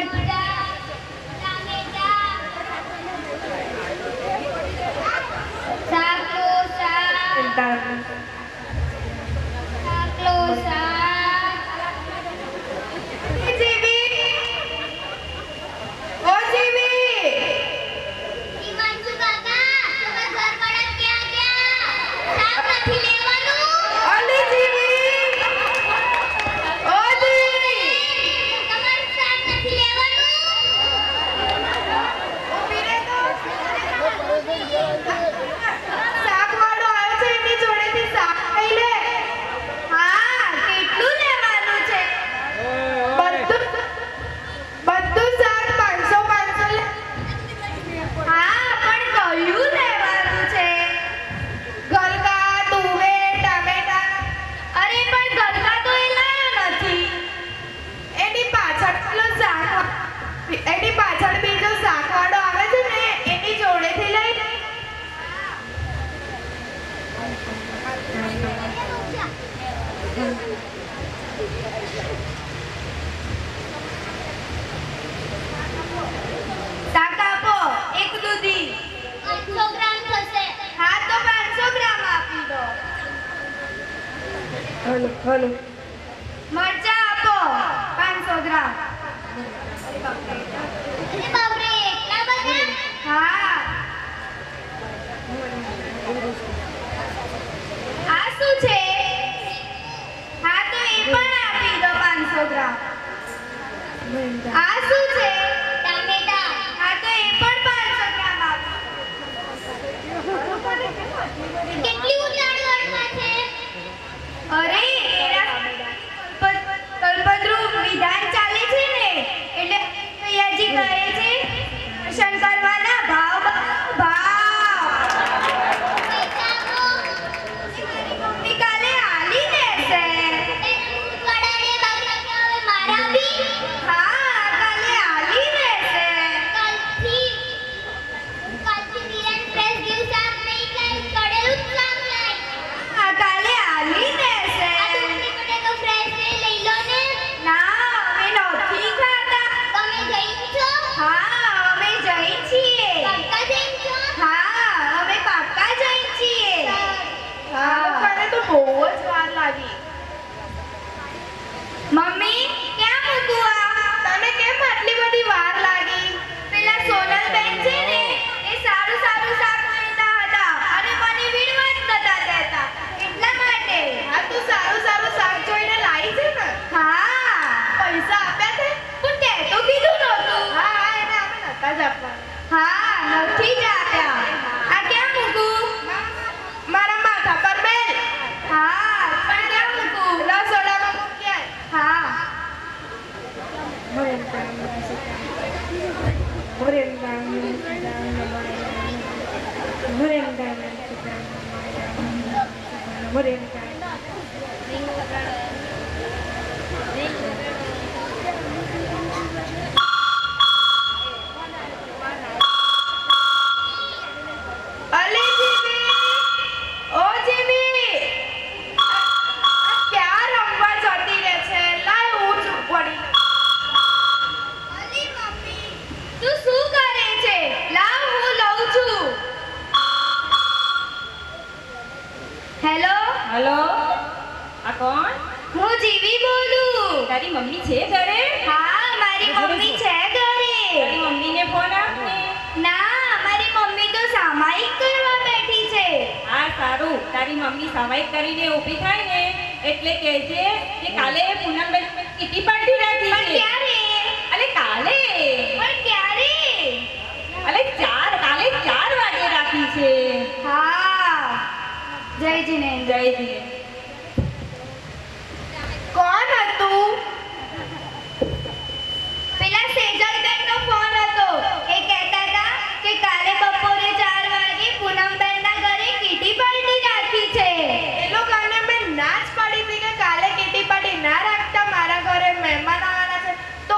મરચાં, ટામેટાં, શાકનો શાક, શાકનો શાક. જીવી ઓ જીવી હિમાંશુ કાકા, તમારા ઘરવાળા ક્યાં ગયા? શાક નથી લેવાનું? અલી જીવી ઓ જીવી તમારું શાક નથી લેવાનું? ઊભી રહે તો શાકવાળો આવ્યો છે એની જોડેથી શાક લઈ લે. હા કેટલું લેવાનું છે? બધું શાક 500 લે. હા પણ કયું લેવાનું છે? ગલકા, તુવેર, ટામેટા. અરે પણ ગલકા તો એ લાયો નથી. એની પાછળ બીજો શાકવાળો આવે છે ને એની જોડેથી લઈ લે. શાક આપો એક દૂધી. 500 ગ્રામ થશે. હા તો 500 ગ્રામ આપી દો. મરચાં આપો 500 ગ્રામ. અરે બાપરે, એટલા બધા? હા આ શું છે? હા તો એ પણ આપી દો 500 ગ્રામ. આ શું છે? ટામેટાં. હા તો એ પણ 500 ગ્રામ આપો. કેટલી ઉતાવળમાં છે? અરે કલ્પદ્રુ વિધાન ચાલે છે ને એટલે ભૈયાજી કહે છે દર્શન કરવાના ભાવ પૈસા આપો. મમ્મી કાલે આલી દેશે. વડાને બાકી કે હવે મારા બી? હા કાલે આલી દેશે. કાલથી બિયાન ફ્રેશ જેવું શાક નહીં ખાય, કડેલું જ શાક ખાય. હા કાલે આલી દેશે. આ ડુંગળી બટાકા ફ્રેશ છે, લઈ લો ને. ના અમે નથી ખાતા. તમે જૈન છો? હા અમે જઈ છીએ. પાક્કા જૈન છો? હા અમે પાક્કા જઈ છીએ. હા મને તો બહુ જ વાર લાગી. મમ્મી ક્યાં મૂકું આ? તને કેમ આટલી બધી વાર લાગી? પેલા સોનલબેન છે ને એ સારું શાક વીણતા હતા અને મને વીણવા જ નતા દેતા એટલા માટે. હા તું સારું શાક જોઈને લાવી છે ને? હા પૈસા આપ્યા છે પણ તે તો કીધું નહોતું. હા એને અમે નતા જ આપવા. હા નથી જ આપ્યા. આ ક્યાં મૂકું? મારા માથા પર બેલ. હા પણ ક્યાં મૂકું? રસોડામાં મૂકી આય. હા અલી જીવી ઓ જીવી આ ક્યાં રમવા જતી રહે છે? લાય હું ચૂપ પડી. અલી મમ્મી તું શું કરે છે? લાવ હું લઉં છું. હેલો હલો, આ કોણ? હું જીવી બોલું. તારી મમ્મી છે ઘરે? હા મારી મમ્મી છે ઘરે. તારી મમ્મીને ફોન આપને. ના મારી મમ્મી તો સામાયિક કરવા બેઠી છે. હા સારું, તારી મમ્મી સામાયિક કરીને ઊભી થાય ને એટલે કહેજે કે કાલે પૂનમબેન કીટી પાર્ટી રાખી પણ છે. ક્યારે? અલે કાલે, પણ ક્યારે? કાલે 4 વાગે રાખી છે. હા જય જીનેન્દ્ર. જય જી. કોણ હતું? પેલા સેજલબેનનો ફોન હતો. એ કહેતા હતા કે કાલે બપોરે 4 વાગે પૂનમબેનના ઘરે કીટી પાર્ટી રાખી છે. એ લોકોને મેં ના જ પાડી હતી કે કાલે કીટી પાર્ટી ના રાખતા, મારા ઘરે મહેમાન આવવાના છે. તો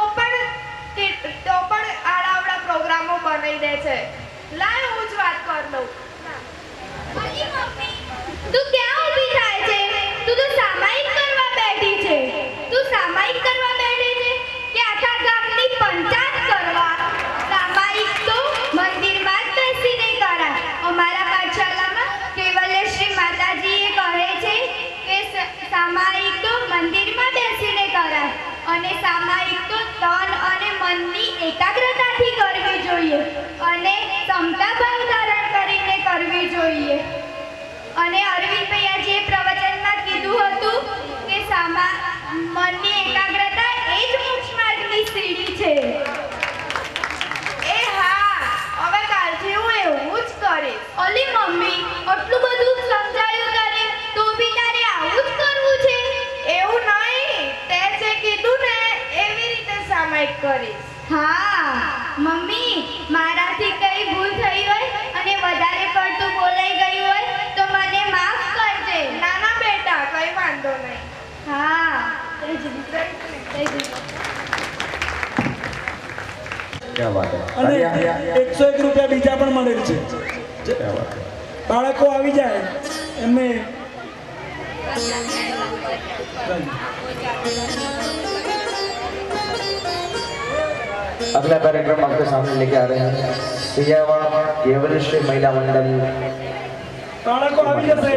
પણ આડાવડા પ્રોગ્રામો બનાવી દે છે. લાય હું જ વાત કરી લઉં. અલી મમ્મી, તું ક્યાં ઊભી થાય છે? તું તો સામાયિક કરવા બેઠી છે. તું સામાયિક કરવા બેઠી છે કે આખા ગામની પંચાયત સામાયિક તો તન અને મનની એકાગ્રતાથી કરવી જોઈએ અને ક્ષમતા ભાવ ધારણ કરીને કરવી જોઈએ. અને અરવિંદ ભૈયાજીએ પ્રવચનમાં કીધું હતું કે મનની એકાગ્રતા એ જ મોક્ષ માર્ગની સીડી છે. એ હા, હવે કાલથી હું એવું જ કરીશ. ઓલી મમ્મી, આટલું બધું સમજાયું તારે તો બી તારે આવું જ કરવું છે? એવું નહીં, તે જે કીધું ને એવી રીતે સામાયિક કરીશ. હા મમ્મી, મારાથી કઈ ભૂલ થઈ હોય અને વધારે પડતું બોલાઈ ગયું હોય તો મને માફ કરજે. ના ના બેટા, કઈ વાંધો નહીં. હા क्या बात है અને तालियां। 101 રૂપિયા બીજા પણ મળેલ છે. क्या बात है। બાળકો આવી જાય એમને अगला कार्यक्रम आपके सामने लेके आ रहे हैं सियावा केवलश्री महिला मंडल। બાળકો આવી જશે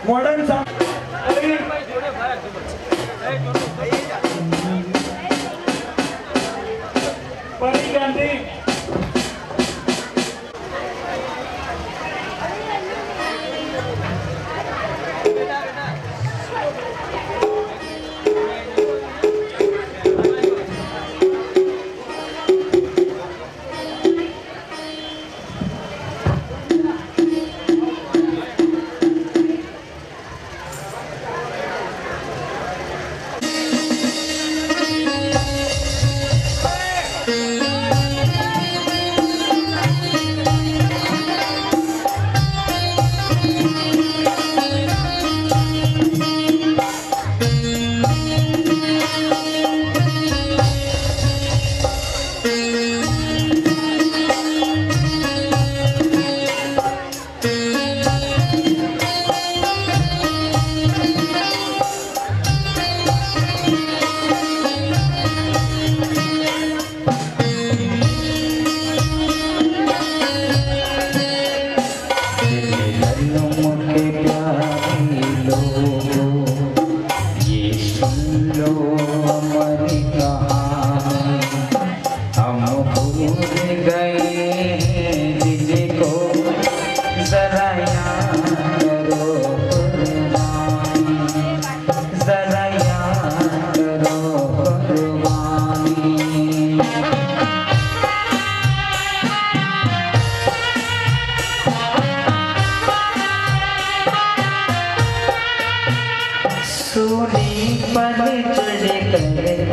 મોડર્ન પરી ગાંધી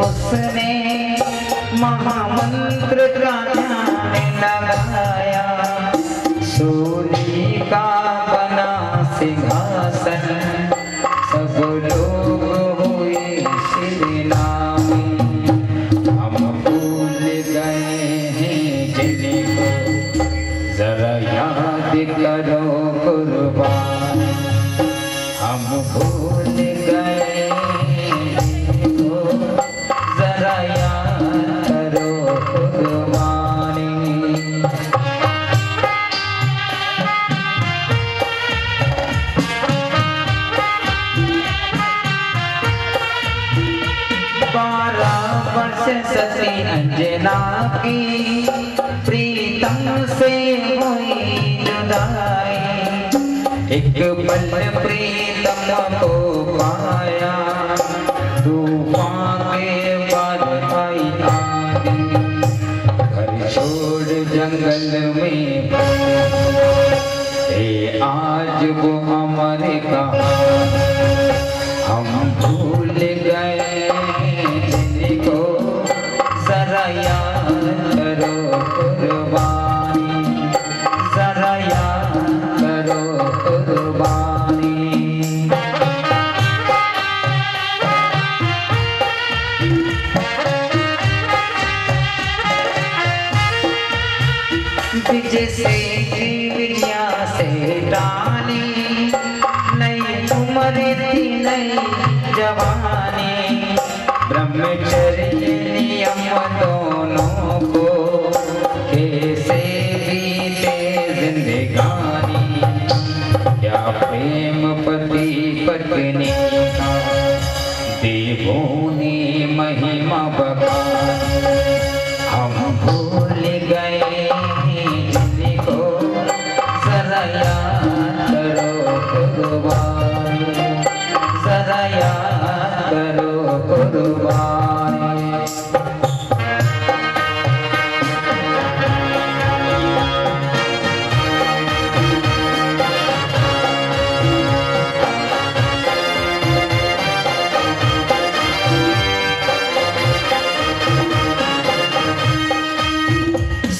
उसने महामंत्र का ध्यान लगाया, सूली का बना सिंहासन, सब लोग हुए शिरनामी। हम भूल गए हैं जिनको, जरा याद करो कुर्बान। हम भूल गए जरा याद करो कुर्बानी। सती अंजना की प्रीतम से हुई जुदाई, एक पल प्रीतम को पाया, तूफान के बाद आई आंधी, घर छोड़ जंगल में ए आज वो हमारे कहानी। हम भूल गए जिनको, जरा याद करो कुर्बानी, जरा याद करो कुर्बानी। बीज से चिड़िया से डाली, नई उम्र थी नई जवानी, ब्रह्मचर्य नियम दोनों को कैसे बीते जिंदगानी। क्या प्रेम पति पत्नी का देवों ने महिमा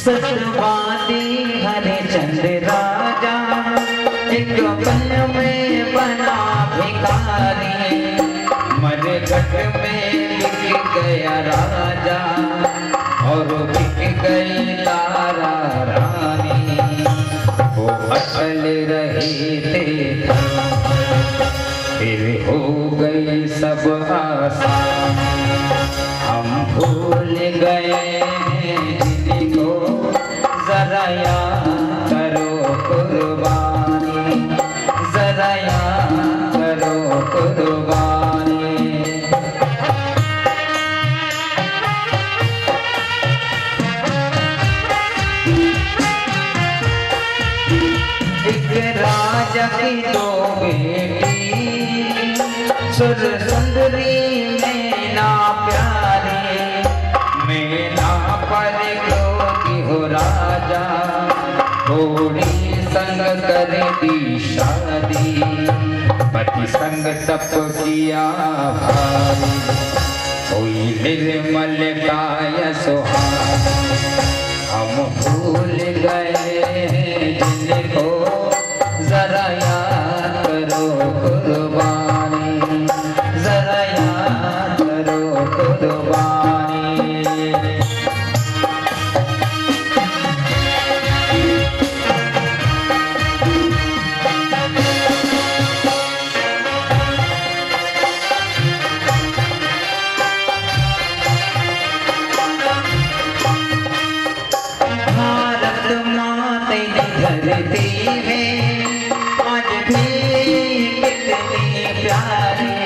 सतवादी हरिचंद्र राजा एक पल में बना भिखारी मरघट में बिक गया राजा और बिक गई तारा रानी वो अटल रहे थे फिर हो गई सब आसान हम भूल गए जिनको जरा याद करो कुर्बानी जरा याद करो कुर्बानी एक राजा की दो बेटी सुर सुंदरी मैना प्यारी मैना पर क्यों हो राजा थोड़ी संग कर दी शादी पति संग तप किया भारी कोई निर्मल काय सुहानी हम भूल गए जिनको जरा याद करो कुर्बानी जरा याद करो कुर्बानी भारत माते धरती में आज भी कितनी प्यारी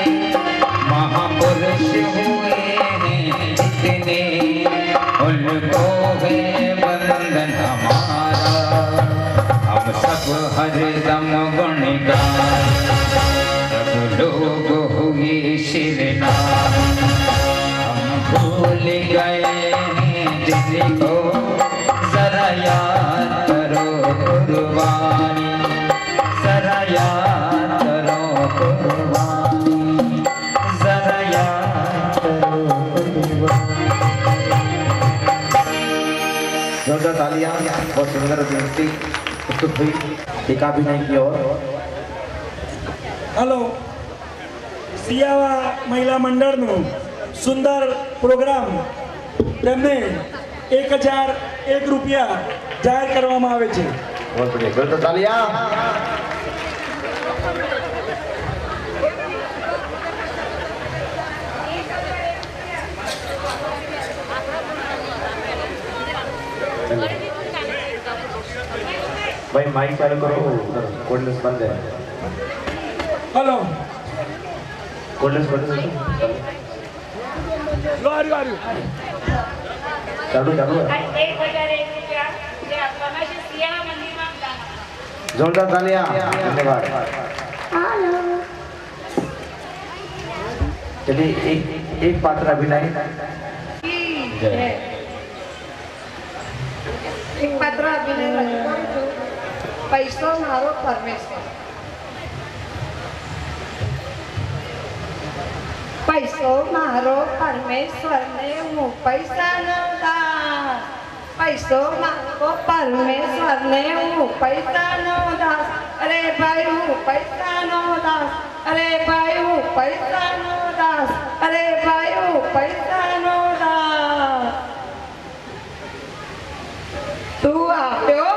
महापुरुष हुए हैं जितने उनको है वंदन हमारा हम सब हरदम गुण गाए सब लोग हुए शिरनार हम भूल गए हैं जिनको जरा याद करो कुर्बानी जरा याद करो कुर्बानी जरा याद करो कुर्बानी जोरदार तालियां बहुत सुंदर अभिव्यक्ति प्रस्तुत हुई एक अभिनय की ओर હલો સિયાવા મહિલા મંડળનું સુંદર પ્રોગ્રામ તેમને 1001 રૂપિયા જાહેર કરવામાં આવે છે. बहुत बढ़िया जोरदार तालियां भाई माइक चालू करो उधर कोल्डनेस बंद है હલો कोल्डनेस बंद है चालू चालू है 1001 રૂપિયા જે આપવાના છે સિયાવા મંદિરમાં દાન. जोरदार तालियां धन्यवाद चलिए एक पात्र अभिनय એક પાત્ર અભિનય રજૂ કરું છું પૈસો મારો પરમેશ્વર પૈસો મારો પરમેશ્વર ને હું પૈસાનો દાસ પૈસો મારો પરમેશ્વર ને હું પૈસાનો દાસ અરે ભાઈ હું પૈસાનો દાસ અરે ભાઈ હું પૈસાનો દાસ અરે ભાઈ હું પૈસાનો દાસ તું આપ્યો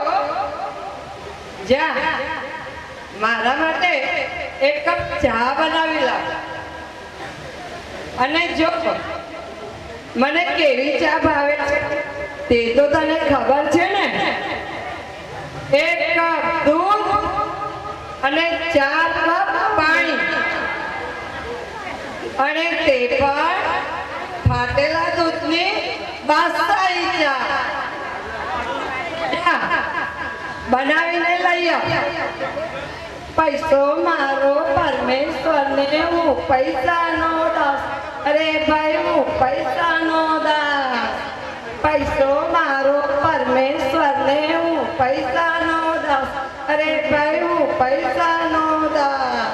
જા મારા માટે એક કપ ચા બનાવી લાવ અને જો મને કેવી ચા ભાવે છે તે તો તને ખબર છે ને 1 કપ દૂધ અને 4 કપ પાણી અને તે પણ ફાટેલા દૂધની બાસાઈ ચા બનાવીને લઈ આવ પૈસો મારો પરમેશ્વર ને હું પૈસાનો દાસ અરે ભાઈ હું પૈસાનો દાસ પૈસો મારો પરમેશ્વર ને હું પૈસાનો દાસ અરે ભાઈ હું પૈસાનો દાસ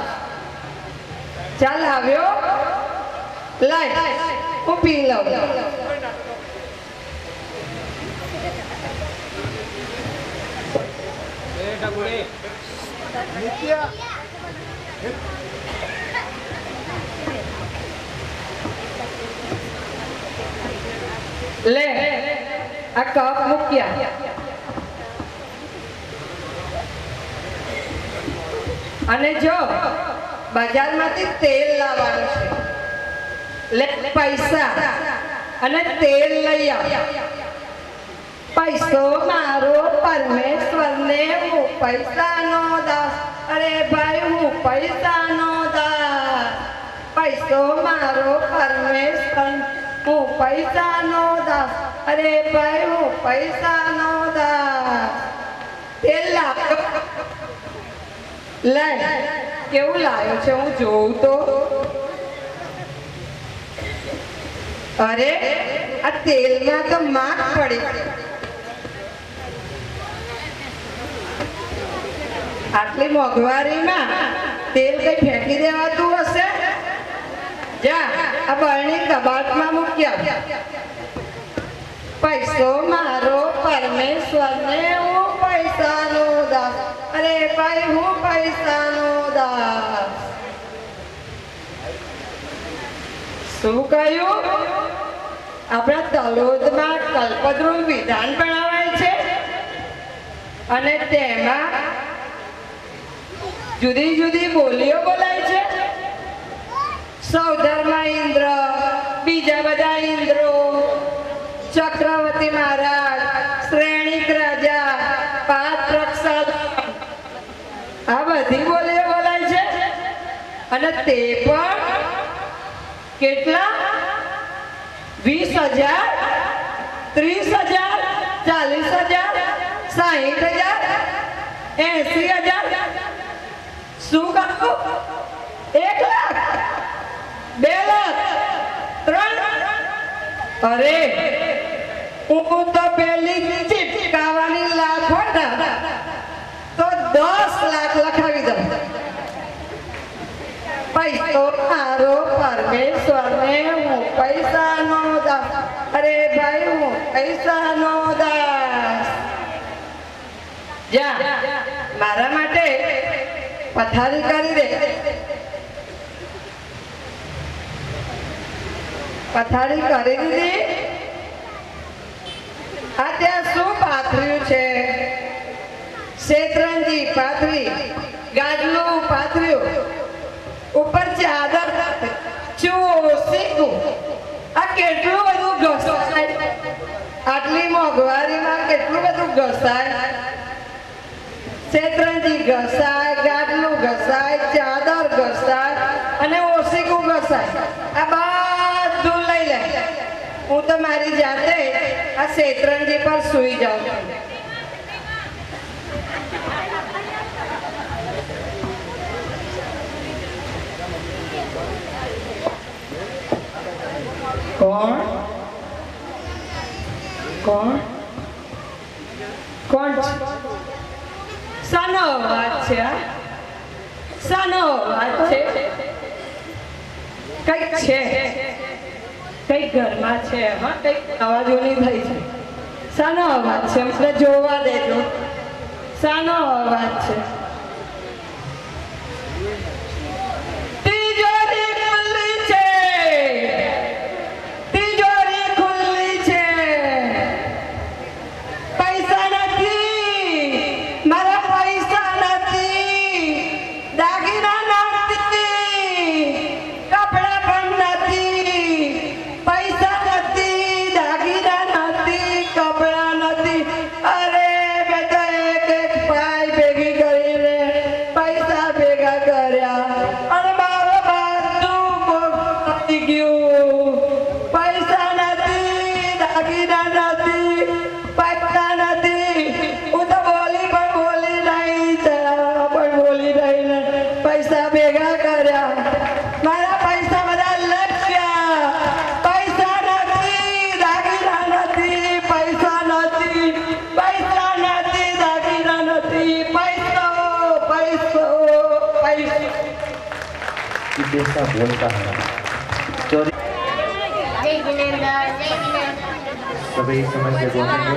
ચાલ આવ્યો લાય હું પી લઉં લે આ કપ મૂક્યા અને જો બજારમાંથી તેલ લાવવાનું છે લે પૈસા અને તેલ લઈ આવ પૈસો મારો પરમેશ્વરને હું પૈસાનો દાસ અરે ભાઈ હું પૈસાનો દાસ પૈસો મારો પરમેશ્વર હું પૈસાનો દાસ અરે ભાઈ હું પૈસાનો દાસ તેલ લાવ્યો લે કેવું લાવ્યો છે હું જોઉં તો અરે આ તેલમાં તો માખ પડી આટલી મોંઘવારીમાં તેલ કઈ ફેંકી દેવાતું હશે જા આ બરણી કબાટમાં મૂક્યા પૈસો મારો પરમેશ્વરને હું પૈસાનો દાસ અરે ભાઈ હું પૈસાનો દાસ શું કહ્યું આપણા તલોદમાં કલ્પદ્રુમ વિધાન ભણાવાય છે અને તેમાં જુદી જુદી બોલીઓ બોલાય છે સૌધર્મા ઇન્દ્ર બીજા બધા ઇન્દ્રો ચક્રવર્તી મહારાજ શ્રેણીક રાજા પાત્રક્ષલ આ બધી બોલીઓ બોલાય છે અને તે પણ કેટલા 20,000 30,000 40,000 60,000 80,000 શું કહું 1 લાખ 2 લાખ 3 લાખ અરે હું તો પેલી ચીપકાવાની લાખ હોય ને તો 10 લાખ લખાવી દઉં પૈસો મારો પરમેશ્વરને હું પૈસાનો દાસ અરે ભાઈ હું પૈસાનો દાસ જા મારા માટે પથારી કરી દે પથારી કરી દીધી આ ત્યાં શું પાથર્યું છે શેતરંજી પાથરી ગાજલું પાથર્યું ઉપર ચાદર ચોસીકું આ કેટલું બધું ઘસાય આટલી મોંઘવારીમાં કેટલું બધું ઘસાય શેતરંજી ઘસાય ગાડલું ઘસાય ચાદર ઘસાય અને ઓસીકું ઘસાય આ બધું લઈ લે હું તો મારી જાતે આ શેતરંજી પર સૂઈ જાઉં કોણ કોણ કોણ શાનો અવાજ છે શાનો અવાજ છે કઈક છે કઈક ઘરમાં છે હા કઈક અવાજોની થઈ છે શાનો અવાજ છે મને જોવા દેજો શાનો અવાજ છે कैसा बोलता है चोरी जय जिनेंद्र जय जिनेंद्र सभी समझ के बोलेंगे